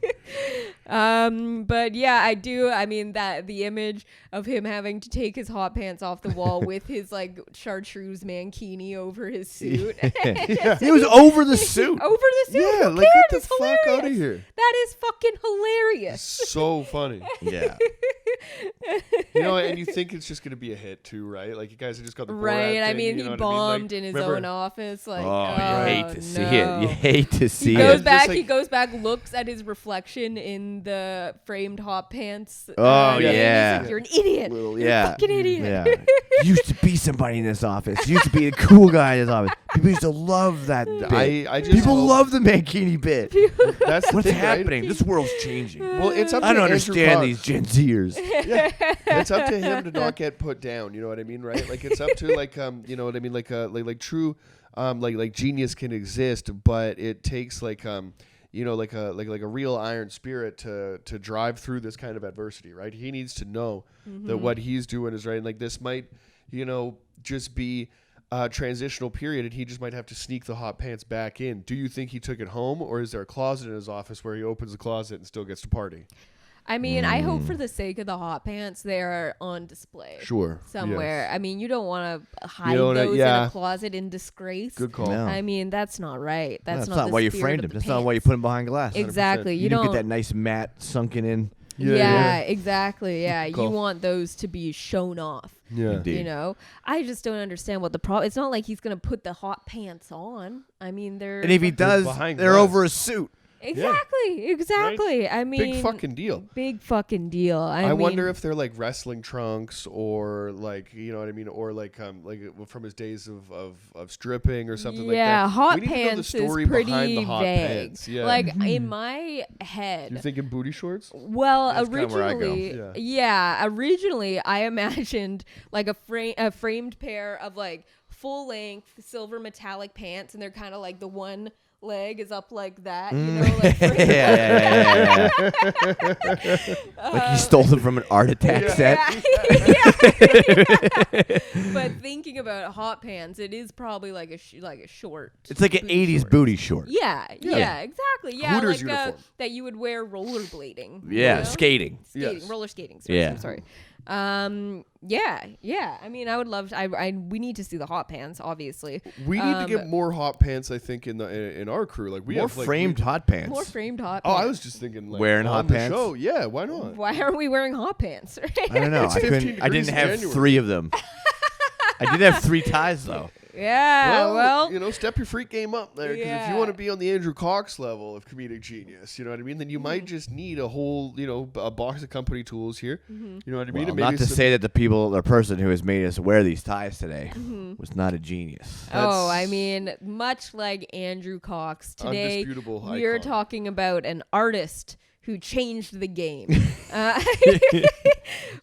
But yeah, I do. I mean, that the image of him having to take his hot pants off the wall with his like chartreuse mankini over his suit. He was over the suit. Over the suit. Yeah, Who like cares? get the fuck out of here. That is fucking hilarious. So funny. Yeah. And you think it's just gonna be a hit too, right? Like you guys have just got the right. Borat I thing, mean, he bombed in his own office. Like, you hate to see it. You hate to see he it. goes back. He goes back, looks at his reflection in the framed hot pants. Oh He's like, you're an idiot. You're a fucking idiot. Yeah. You used to be somebody in this office. You used to be a cool guy in this office. People used to love that bit. People love the mankini bit. That's what's thing, happening. Right? This world's changing. Well, it's up to I don't Andrew understand Cox. these Gen Zers. Yeah. It's up to him to not get put down. You know what I mean, right? Like it's up to like you know what I mean, like true like genius can exist, but it takes like like a real iron spirit to drive through this kind of adversity, right? He needs to know that what he's doing is right. And like this might, just be a transitional period, and he just might have to sneak the hot pants back in. Do you think he took it home, or is there a closet in his office where he opens the closet and still gets to party? I mean, I hope for the sake of the hot pants, they're on display. Sure. Somewhere. Yes. I mean, you don't want to hide those in a closet in disgrace. Good call. No. I mean, that's not right. That's not why you framed him. That's not why you put him behind glass. Exactly. 100%. You don't get that nice matte sunken in. Yeah, exactly. Yeah, you want those to be shown off. Yeah. Indeed. I just don't understand what the problem. It's not like he's gonna put the hot pants on. I mean, they're and if he does, they're over a suit. Exactly. Right? I mean, Big fucking deal. Big fucking deal. I mean, wonder if they're like wrestling trunks or like, you know what I mean, or like from his days of stripping or something like that. Yeah, hot we need to know the pants story is pretty behind the hot vague. pants. Yeah. Like in my head, You're thinking booty shorts? well, That's kinda where I go. originally I imagined like a framed pair of like full length silver metallic pants, and they're kind of like the one leg is up like that, you know, like yeah. Like you stole them from an Art Attack set. But thinking about hot pants, it is probably like a short. It's like an booty 80s short. booty short. Yeah, exactly. Yeah, Hooters like uniform. that you would wear rollerblading. Yeah, you know? skating. Yes. Roller skating. Sorry, Yeah. I'm sorry. Yeah. I mean, I would love. We need to see the hot pants, obviously. We need to get more hot pants, I think, in our crew. Like we More have like, framed hot pants. More framed hot. Oh, pants. I was just thinking like Wearing on hot the pants? show. Yeah, why not? Why aren't we wearing hot pants? I don't know. It's I 15 didn't degrees in have January. 3 of them. I did have 3 ties though. Yeah. Well, you know, step your freak game up there, because if Yeah. you want to be on the Andrew Cox level of comedic genius, you know what I mean, then you might just need a whole, you know, a box of company tools here. You know what I mean? Well, And not maybe to some- say that the person who has made us wear these ties today was not a genius. oh, I mean, much like Andrew Cox, today Undisputable we are icon. talking about an artist who changed the game.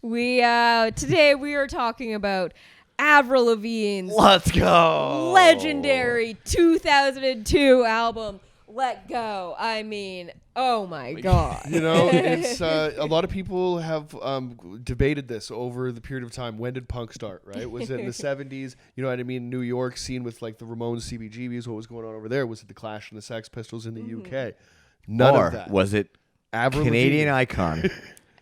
Today we are talking about Avril Lavigne's Let's go. legendary 2002 album, Let Go. I mean, oh my God. You know, it's a lot of people have debated this over the period of time. When did punk start? Right? Was it in the 70s? You know what I mean? New York scene with like the Ramones, CBGBs. What was going on over there? Was it the Clash and the Sex Pistols in the UK? None Or of that. was it Avril Canadian Lavigne. icon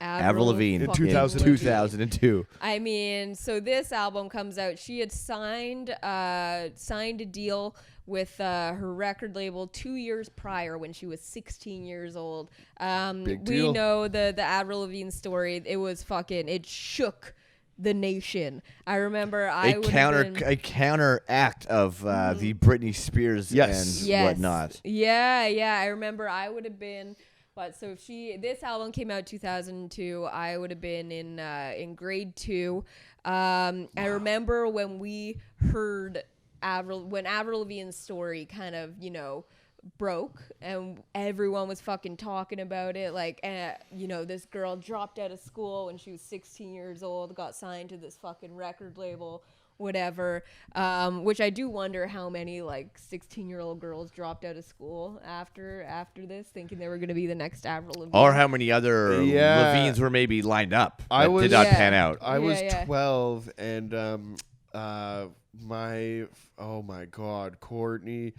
Avril Lavigne In in 2002. 2002? I mean, so this album comes out. She had signed a deal with her record label 2 years prior when she was 16 years old. Big We deal. know the Avril Lavigne story. It was it shook the nation. I remember A counteract of the Britney Spears Yes. and whatnot. Yeah. I remember I would have been. But so if this album came out 2002, I would have been in grade 2. I remember when we heard when Avril Lavigne's story kind of, you know, broke and everyone was fucking talking about it. Like, you know, this girl dropped out of school when she was 16 years old, got signed to this fucking record label, whatever. Which I do wonder how many like 16-year-old girls dropped out of school after this, thinking they were going to be the next Avril Lavigne. Or how many other Yeah. Lavignes were maybe lined up I that was- did not Yeah. pan out. I was Yeah. 12, and oh my God, Courtney,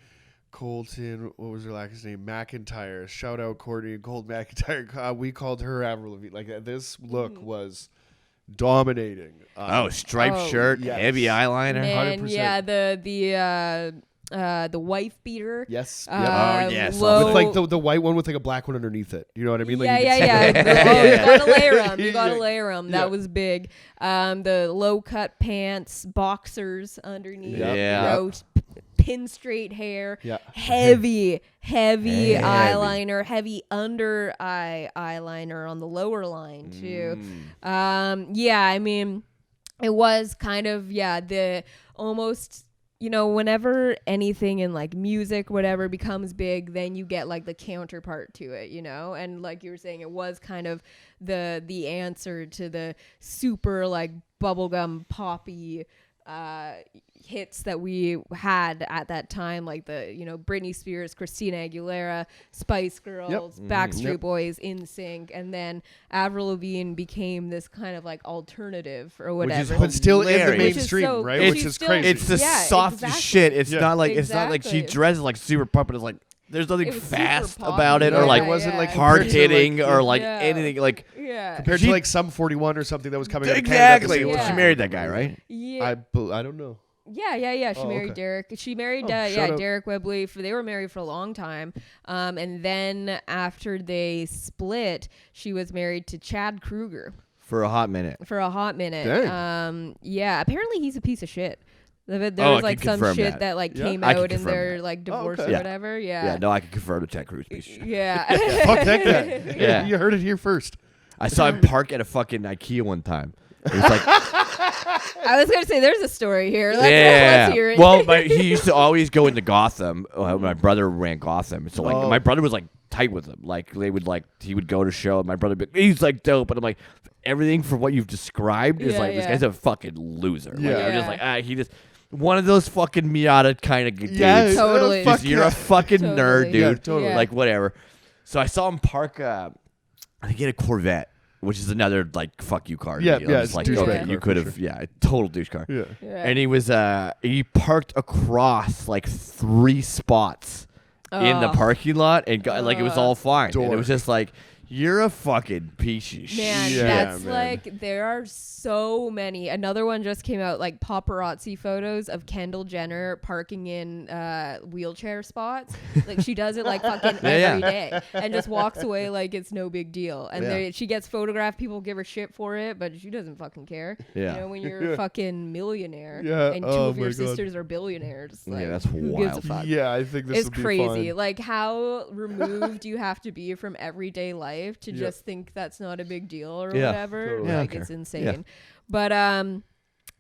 Colton, what was her last name? McIntyre. Shout out Courtney and Colt McIntyre. We called her Avril Lavigne. Like this look was dominating. Striped Oh, shirt, yes. heavy eyeliner. Man, 100%. yeah, the wife beater. Yes. Uh, Oh, yes. low- With like the white one with like a black one underneath it. You know what I mean? Like Yeah, you can yeah, see- yeah. You gotta layer them. You gotta Yeah. layer them. Yeah. That was big. The low cut pants, boxers underneath. Yeah. Wrote, pin straight hair. Yeah. Heavy Heavy. eyeliner. Heavy under eye eyeliner on the lower line too. Yeah, I mean, it was kind of the almost. You know, whenever anything in like music, whatever becomes big, then you get like the counterpart to it, you know? And like you were saying, it was kind of the answer to the super like bubblegum poppy hits that we had at that time, like the, you know, Britney Spears, Christina Aguilera, Spice Girls, Backstreet Yep. Boys, NSYNC, and then Avril Lavigne became this kind of like alternative or Which is whatever. But still in the Hilarious. Which is mainstream, so- right? which Which is is still- crazy. It's the Yeah, softest exactly. shit. It's Yeah. not like it's not like she Exactly. dresses like super pop, but it's like there's nothing It was super fast poppy. about it, No, or like it wasn't like hard compared to, like, hitting or like Yeah. anything. Like Yeah. compared She- to like some 41 or something that was coming out of Canada exactly. at the same Well, Yeah. she married that guy, right? Yeah. I don't know. Yeah. She Oh, married okay. Derek. She married, shout out. Derek Webley. They were married for a long time. And then after they split, she was married to Chad Kruger For a hot minute. for a hot minute. Dang. Yeah. Apparently he's a piece of shit. There Oh, was I like can some confirm shit that. that like Yeah? came I can out in confirm their that. like divorce okay. or Yeah. whatever. Yeah, Yeah. no, I can confirm Ted Cruz piece of shit. Yeah. Fuck that guy. Yeah. You heard it here first. I saw him park at a fucking IKEA one time. It was like, I was gonna say there's a story here. Let's hear it. Well, he used to always go into Gotham. My brother ran Gotham, so like my brother was like tight with him. Like they would like he would go to show. My brother, he's like dope, but I'm like everything from what you've described is like this guy's a fucking loser. Like, Yeah. I'm just like he just one of those fucking Miata kind of dudes. Yeah, Totally. fuck Just, you're a fucking nerd, dude. Yeah, totally. Yeah. Like whatever. So I saw him park. I think he had a Corvette. Which is another like fuck you car. to Yeah, me. I'm yeah, just it's like douchebag okay, car you for could have, sure. a total douche car. Yeah. Yeah. And he was he parked across like 3 spots in the Oh. parking lot and got like it was all fine. And it Dork. was just like you're a fucking piece of shit. Man, Yeah, that's man. like there are so many. Another one just came out, like paparazzi photos of Kendall Jenner parking in wheelchair spots. Like she does it like fucking every day, and just walks away like it's no big deal. And Yeah. she gets photographed. People give her shit for it, but she doesn't fucking care. Yeah. You know, when you're a fucking millionaire, Yeah, and two oh of your my God. sisters are billionaires. Yeah, Like, that's who gives a wild. fuck? Yeah, I think this It's would be crazy. fun. Like how removed you have to be from everyday life to Yeah. just think that's not a big deal or Yeah, whatever. totally. Yeah, I Like don't it's care. insane. Yeah. But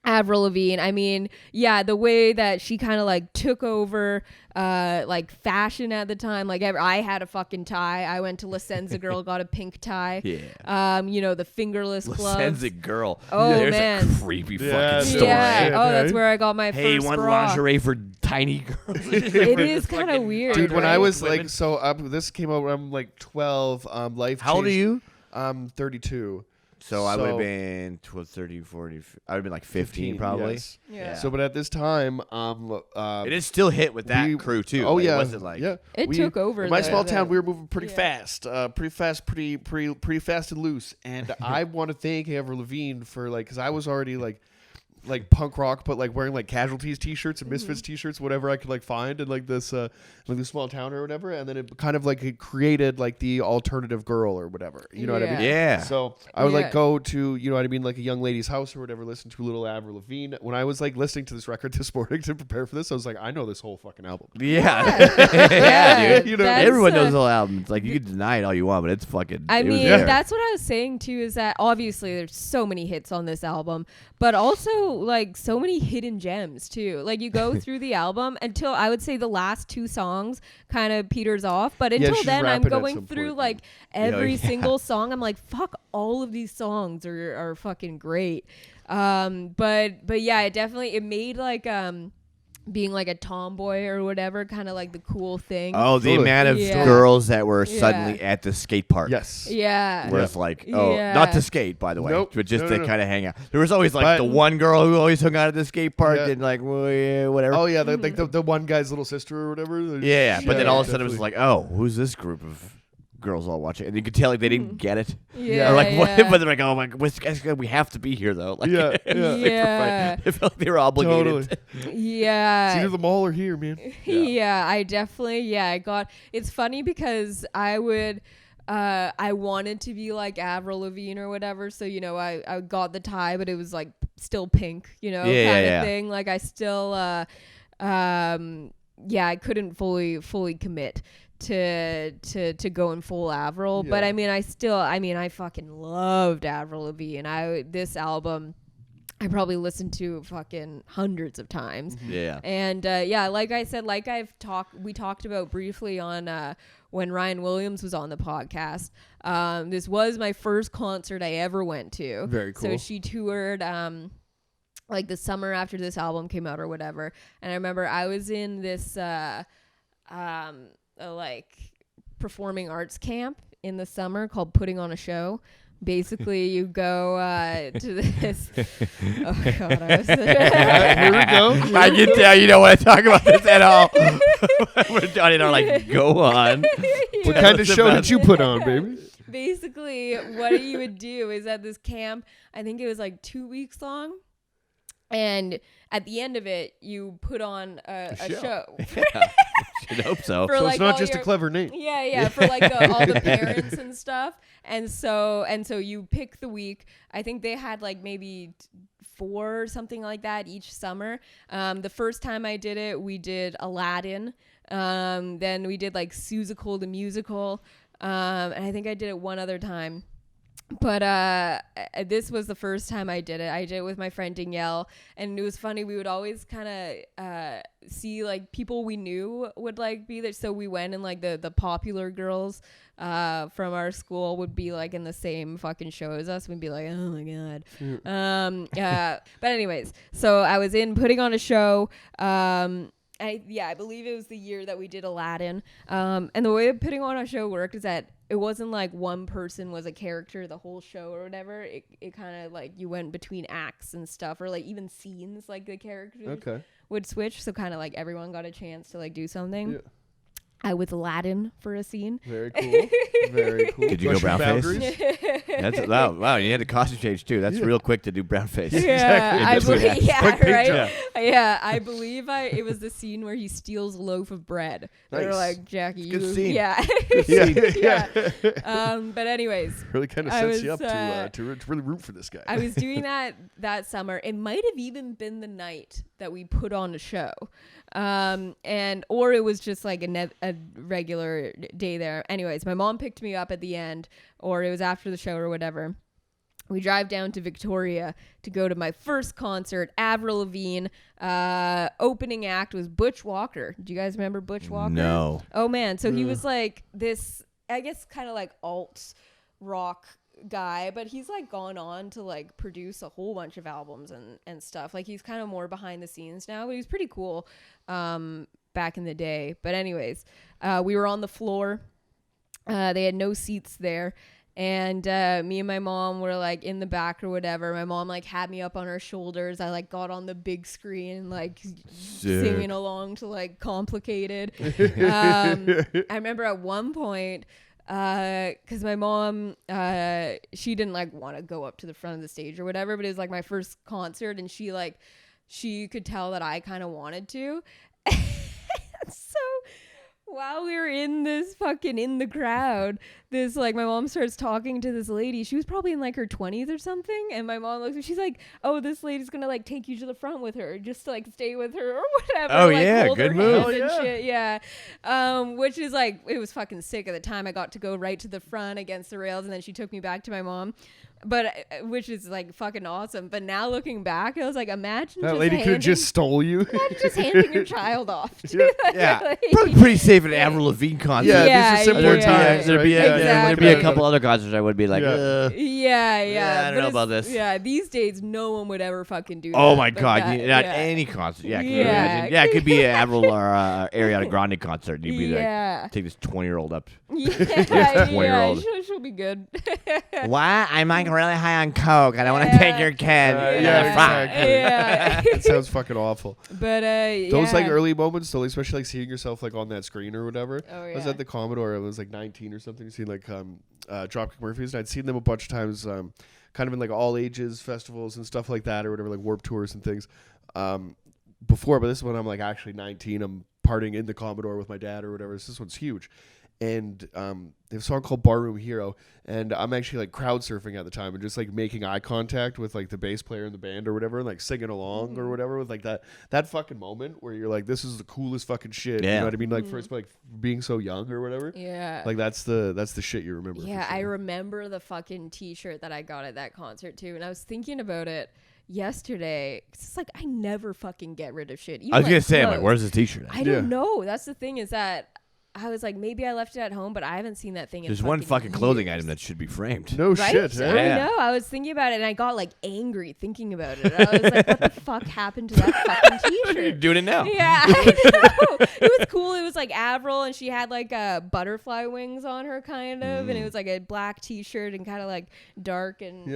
Avril Lavigne, I mean, yeah, the way that she kind of like took over like fashion at the time. Like I had a fucking tie. I went to La Senza Girl, got a pink tie. Yeah. You know, the fingerless gloves. Senza girl. Oh, There's man. a creepy Yeah, fucking story. Yeah. Shit, Oh, that's hey? where I got my Hey, you first want bra. lingerie for tiny girls? It is kind of weird. Dude, when I right? was Women. like, this came out when I'm like 12. Life. How old are changed- you? I'm 32. So I would have been 12, 30, 40. I would have been like 15 probably. yes. Yeah. So, but at this time, It is still hit with that we- crew too. Oh Like, yeah, It wasn't like yeah. It We- took over. In my the- small the- town, we were moving pretty yeah. fast, pretty fast and loose. And I want to thank Avril Lavigne for like, because I was already like punk rock, but like wearing like Casualties t-shirts and Misfits t-shirts, whatever I could like find in like this small town or whatever. And then it kind of like it created like the alternative girl or whatever. You know what I mean? Yeah. So I would Yeah. like go to, you know what I mean, like a young lady's house or whatever, listen to a little Avril Lavigne. When I was like listening to this record this morning to prepare for this, I was like, I know this whole fucking album. Yeah, dude. You know, That's, Everyone knows the whole album. It's like you can deny it all you want, but it's fucking. I it was mean, there. that's what I was saying too, is that obviously there's so many hits on this album, but also like so many hidden gems too. Like you go through the album until I would say the last 2 songs kind of peters off, but until she's then I'm rapping at going some through point. like every yeah. single song. I'm like, fuck, all of these songs are fucking great. But yeah, it made like being like a tomboy or whatever kind of like the cool thing. Oh, the Totally. amount of Yeah. girls that were Yeah. suddenly at the skate park. Yes. Yeah. Where it's like, oh, Yeah. not to skate, by the way, Nope. but just No, to no, no. kind of hang out. There was always like But- the one girl who always hung out at the skate park Yeah. and like, well, yeah, whatever. Oh yeah, the one guy's little sister or whatever. yeah, but then Yeah, all of a sudden it was like, oh, who's this group of girls all watching? And you could tell like they didn't get it. Yeah. Or like, what? yeah. But they're like, oh my, we have to be here though. Like, Yeah, it's yeah. like, Yeah. it felt like they were obligated. Totally. Yeah. It's either the mall or here, man. Yeah, I definitely, I got, it's funny because I wanted to be like Avril Lavigne or whatever. So, you know, I got the tie, but it was like still pink, you know, Yeah, kind of yeah. thing. Like I still, I couldn't fully commit to going full Avril. But Yeah. I mean, I fucking loved Avril Lavigne. This album, I probably listened to fucking hundreds of times. Yeah. And yeah, like I said, like we talked about briefly on when Ryan Williams was on the podcast. This was my first concert I ever went to. Very So cool. she toured like the summer after this album came out or whatever. And I remember I was in this like performing arts camp in the summer called Putting on a Show. Basically, you go to this. Oh God! I was Here we go. I can tell you don't want to talk about this at all. We're Johnny and I are like, go on. What kind of show did you put on, baby? Basically, what you would do is at this camp, I think it was like 2 weeks long, and at the end of it, you put on a show. Should hope so. For So like it's not all just a your- clever name. Yeah, for like all the parents and stuff. And so you pick the week. I think they had like maybe 4 or something like that each summer. The first time I did it, we did Aladdin. Then we did like Seussical the musical. And I think I did it one other time. But this was the first time I did it. I did it with my friend Danielle, and it was funny. We would always kind of see like people we knew would like be there. So we went, and like the popular girls from our school would be like in the same fucking show as us. We'd be like, oh my god. But anyways, so I was putting on a show. I believe it was the year that we did Aladdin. And the way putting on a show worked is that it wasn't like one person was a character the whole show or whatever. It kind of like you went between acts and stuff, or like even scenes, like the characters would switch. So kind of like everyone got a chance to like do something. Yeah. I was Aladdin for a scene. Very cool. Very cool. Did you go brownface? That's wow. You had a costume change too. That's real quick to do brownface. Yeah, exactly. I believe it was the scene where he steals a loaf of bread. Nice. They're like, Jackie, you. Good scene. Yeah. Good scene. Yeah. But anyways, really kind of sets you up to really root for this guy. I was doing that summer. It might have even been the night that we put on a show. Or it was just like a regular day there. Anyways, my mom picked me up at the end, or it was after the show or whatever. We drive down to Victoria to go to my first concert, Avril Lavigne. Opening act was Butch Walker. Do you guys remember Butch Walker? No. Oh man, so he was like this, I guess, kind of like alt rock guy, but he's like gone on to like produce a whole bunch of albums and stuff. Like he's kind of more behind the scenes now, but he's pretty cool back in the day. But anyways, we were on the floor. They had no seats there, and me and my mom were like in the back or whatever. My mom like had me up on her shoulders. I like got on the big screen, like singing along to like Complicated. I remember at one point, because my mom, she didn't like want to go up to the front of the stage or whatever, but it was like my first concert, and she could tell that I kind of wanted to. So while we were in the crowd, this like my mom starts talking to this lady. She was probably in like her 20s or something, and my mom looks, she's like, oh, this lady's gonna like take you to the front with her, just to like stay with her or whatever. Oh like, yeah, hold good her move. hand and shit. Yeah. Which is like, it was fucking sick at the time. I got to go right to the front against the rails, and then she took me back to my mom. But which is like fucking awesome. But now looking back, I was like, imagine that lady could have just stole you. Imagine just handing your child off. Yeah, probably pretty safe at Avril Lavigne concert. Yeah, these are similar times. There'd be a couple other concerts I would be like, yeah. I don't know about this. Yeah, these days no one would ever fucking do that. Oh my god, not any concert. Yeah, can you imagine? Yeah, it could be an Avril or Ariana Grande concert. And you'd be like, take this 20-year-old up. Yeah, she'll be good. What? I'm like really high on coke, and I want to take your kid. That sounds fucking awful. But those like early moments, though, especially like seeing yourself like on that screen or whatever. Oh, yeah. I was at the Commodore. I was like 19 or something. Seen like Dropkick Murphys, and I'd seen them a bunch of times, kind of in like all ages festivals and stuff like that, or whatever, like Warped Tours and things. Before, but this is when I'm like actually 19. I'm partying in the Commodore with my dad or whatever. This one's huge. And they have a song called Barroom Hero, and I'm actually like crowd surfing at the time and just like making eye contact with like the bass player in the band or whatever, and like singing along or whatever, with like that fucking moment where you're like, this is the coolest fucking shit. You know what I mean? Like first, like being so young or whatever. Yeah. Like that's the shit you remember. Yeah, sure. I remember the fucking t-shirt that I got at that concert too, and I was thinking about it yesterday. It's like I never fucking get rid of shit. Even I was gonna say, clothes. I'm like, where's this t-shirt at? I don't know. That's the thing, is that I was like, maybe I left it at home, but I haven't seen that thing. There's in one fucking clothing years. item that should be framed. No right? shit. I know. I was thinking about it, and I got like angry thinking about it. I was like, what the fuck happened to that fucking t-shirt? You're doing it now. Yeah, I know. It was cool. It was like Avril, and she had like butterfly wings on her, kind of, and it was like a black t-shirt and kind of like dark and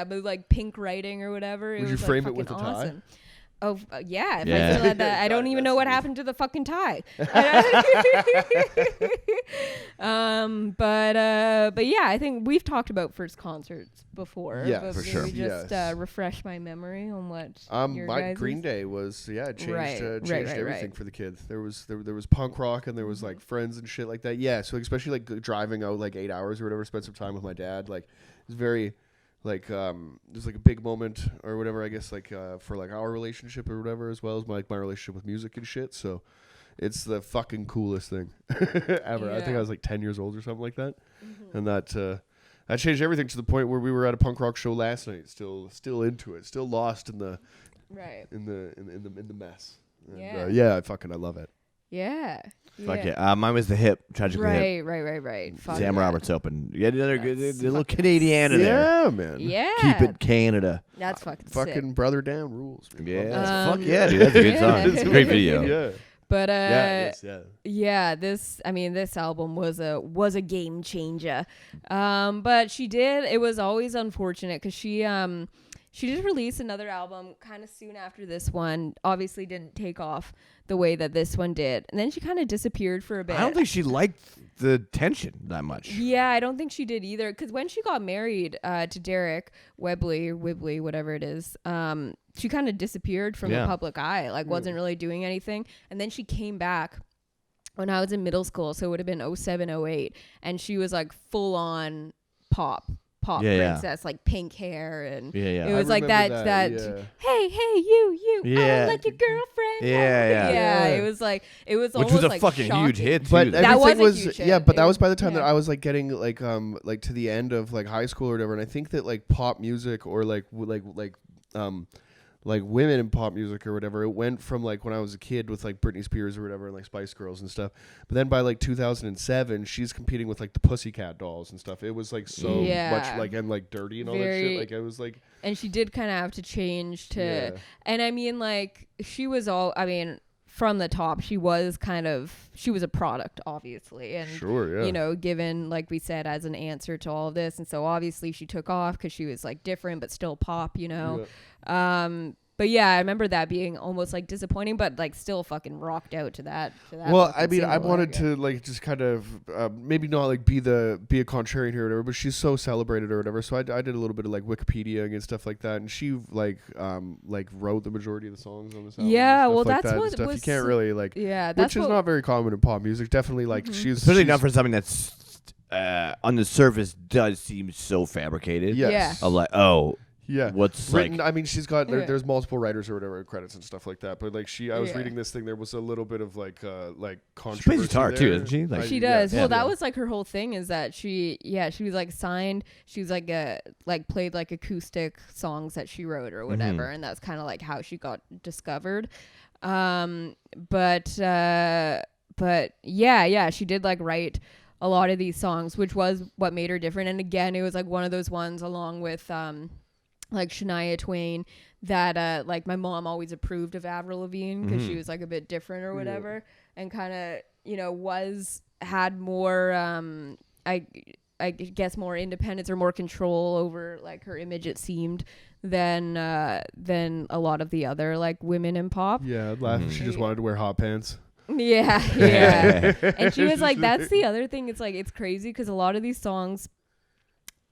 but like pink writing or whatever. Would it you was frame like, it with a tie? awesome. Oh yeah, if I Yeah. still had that, I don't even know what happened to the fucking tie. But yeah, I think we've talked about first concerts before. Yeah, but for sure. maybe just Yes. Refresh my memory on what your my guys' Green Day was it changed Right, everything right. for the kids. There was punk rock, and there was like Friends and shit like that. Yeah, so especially like driving out like 8 hours or whatever, spent some time with my dad. Like it was very like there's like a big moment or whatever, I guess, like for like our relationship or whatever, as well as my relationship with music and shit. So it's the fucking coolest thing ever. I think Yeah. I was like 10 years old or something like that. And that changed everything to the point where we were at a punk rock show last night, still into it, still lost in the Right. in the mess. And, Yeah. I love it. Yeah. Fuck yeah. Mine was the hip, tragically hip. Right. Fuck Sam yeah. Roberts Open. You had another good, That's the little fucking Canadiana there. Yeah, man. Yeah. Keep it Canada. That's fucking sick. Fucking Brother Down rules. Man. Yeah. Um, Fuck yeah, dude. That's a good song. yeah. It's a great video. Yeah. But Yeah. this album was a game changer. But it was always unfortunate because she did release another album kind of soon after this one. Obviously didn't take off the way that this one did. And then she kind of disappeared for a bit. I don't think she liked the tension that much. Yeah, I don't think she did either. Because when she got married to Derek Webley, whatever it is, she kind of disappeared from the public eye. Like, wasn't really doing anything. And then she came back when I was in middle school. So it would have been 07, 08. And she was like full on pop princess, like pink hair. And it was like that hey, you, I don't like your girlfriend. Yeah. It was like, it was Which almost was a like fucking shocking. huge hit, too. But That everything was a huge hit. but that was by the time Yeah. that I was like getting like to the end of like high school or whatever. And I think that like pop music or like women in pop music or whatever, it went from like when I was a kid with like Britney Spears or whatever and like Spice Girls and stuff. But then by like 2007, she's competing with like the Pussycat Dolls and stuff. It was like so much like and like dirty and all that shit. Like it was like. And she did kind of have to change to, and I mean like she was from the top, she was a product, obviously. And, you know, given, like we said, as an answer to all of this. And so obviously she took off because she was like different, but still pop, you know. But yeah, I remember that being almost like disappointing, but like still fucking rocked out to that. Well, I mean, I wanted to like just kind of maybe not like be a contrarian here or whatever, but she's so celebrated or whatever. So I did a little bit of like Wikipedia and stuff like that, and she like wrote the majority of the songs on this album. Yeah, well, like that's that what stuff. was. You can't really like. Yeah, that's which is not very common in pop music. Definitely like she's especially not for something that's on the surface does seem so fabricated. Yes. Of like, what's written? like? I mean, she's got there's multiple writers or whatever credits and stuff like that. But like I was reading this thing. There was a little bit of like controversy. She plays guitar there. too, doesn't she? Like, she does. Well, that was like her whole thing is that she was like signed. She was like played like acoustic songs that she wrote or whatever, and that's kind of like how she got discovered. But yeah, she did like write a lot of these songs, which was what made her different. And again, it was like one of those ones along with like Shania Twain that like my mom always approved of Avril Lavigne because she was like a bit different or whatever, and kind of, you know, had more I guess more independence or more control over like her image, it seemed, than a lot of the other like women in pop. Yeah, she just wanted to wear hot pants. Yeah. And she was like, that's the other thing. It's like, it's crazy because a lot of these songs,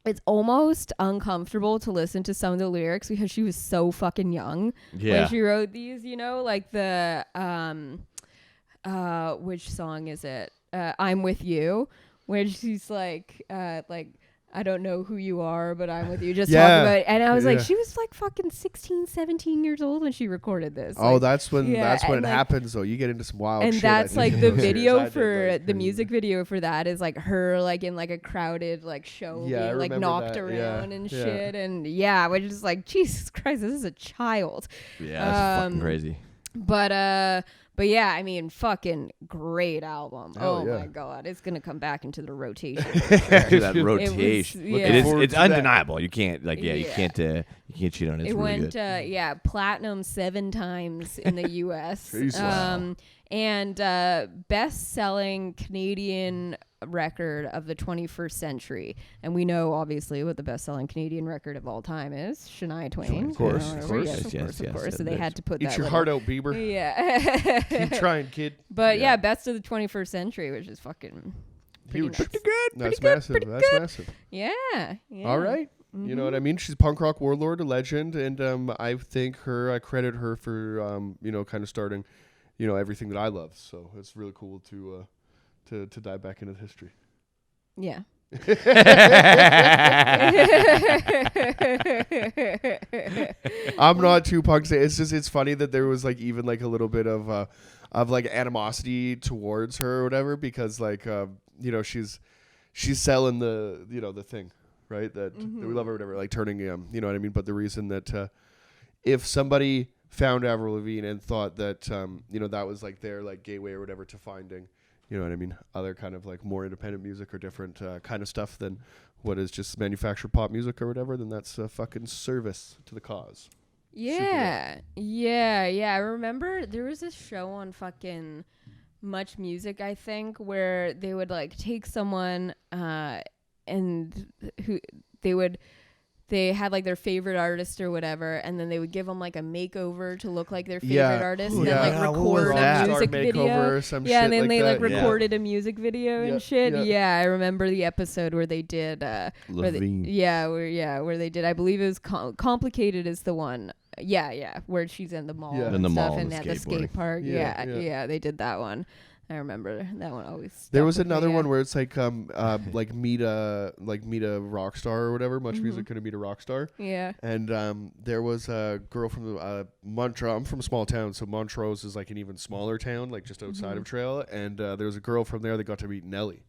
it's almost uncomfortable to listen to some of the lyrics because she was so fucking young when she wrote these, you know, like the which song is it? I'm With You, where she's like I don't know who you are, but I'm with you. Just talking about it. And I was like, she was like fucking 16, 17 years old when she recorded this. Oh, like, that's when it like, happens though. You get into some wild and shit. that's like the video for like, the music video for that is like her like in like a crowded like show being like knocked around and shit. And we're just like, Jesus Christ, this is a child. Yeah, that's fucking crazy. But yeah, I mean, fucking great album. My God, it's gonna come back into the rotation. That rotation. It's undeniable. You can't you can't cheat on it. It's it really went good. Platinum 7 times in the U.S. And best-selling Canadian record of the 21st century. And we know obviously what the best-selling Canadian record of all time is, Shania Twain. Of course. So they had to put that. Eat your heart out, Bieber. Yeah. Keep trying, kid. But best of the 21st century, which is fucking huge. Nuts. That's massive. That's massive. Yeah. All right. Mm-hmm. You know what I mean? She's punk rock warlord, a legend, and I credit her for kind of starting, everything that I love. So it's really cool to dive back into history. Yeah. I'm not too punk. It's just it's funny that there was like even like a little bit of like animosity towards her or whatever because like she's selling the the thing right that we love her or whatever like turning you know what I mean. But the reason that if somebody found Avril Lavigne and thought that that was like their like gateway or whatever to finding you know what I mean other kind of like more independent music or different kind of stuff than what is just manufactured pop music or whatever, then that's a fucking service to the cause. Yeah. I remember there was this show on fucking Much Music, I think, where they would like take someone and who they had like their favorite artist or whatever, and then they would give them like a makeover to look like their favorite artist, and then like record a music video. And then they like recorded a music video and shit. Yeah, I remember the episode where they did. Where they did. I believe it was Complicated is the one. Yeah, where she's in the mall and stuff, and at the skate park. Yeah, they did that one. I remember that one always. There was another one where it's like like meet a rock star or whatever. Much Music couldn't meet a rock star. Yeah. And there was a girl from Montrose. I'm from a small town, so Montrose is like an even smaller town, like just outside of Trail. And there was a girl from there that got to meet Nelly.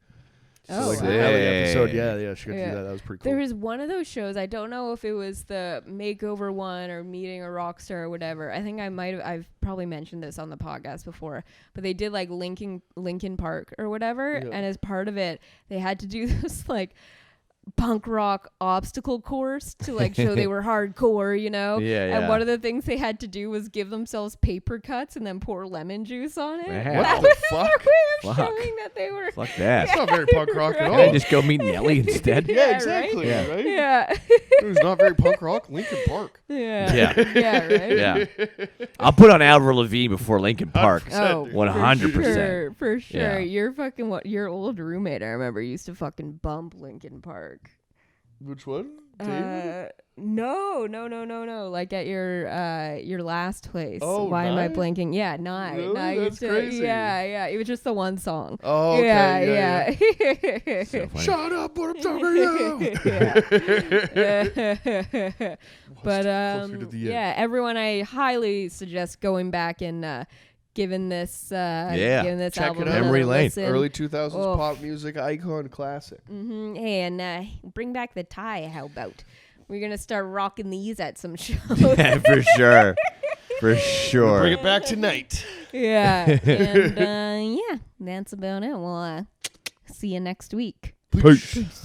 Oh, so like the Nelly episode, she got to do that. That was pretty cool. There was one of those shows. I don't know if it was the makeover one or meeting a rock star or whatever. I think I've probably mentioned this on the podcast before, but they did like Linkin Park or whatever, and as part of it, they had to do this like punk rock obstacle course to like show they were hardcore, you know? And one of the things they had to do was give themselves paper cuts and then pour lemon juice on it. Man. What the fuck? Showing that they were. Fuck that. It's not very punk rock at all. Can I just go meet Nelly instead? Yeah, exactly. Right? Yeah. It was not very punk rock. Linkin Park. Yeah, right? Yeah. I'll put on Avril Lavigne before Linkin Park. 100%. For sure. Yeah. Your fucking your old roommate, I remember, used to fucking bump Linkin Park. Which one? David? No. Like at your last place. Oh, Why am I Nye? blanking? Yeah, Nye. Really? Nye That's crazy. Yeah. It was just the one song. Oh, okay. Yeah. So funny. Shut up, what I'm talking to you. But Closer to the end. everyone, I highly suggest going back and giving this Check album it out. another Memory lane. listen. Early 2000s pop music icon classic. Hey, and bring back the tie. How about we're gonna start rocking these at some shows? Yeah, for sure. For sure. Bring it back tonight. Yeah, and that's about it. We'll see you next week. Peace.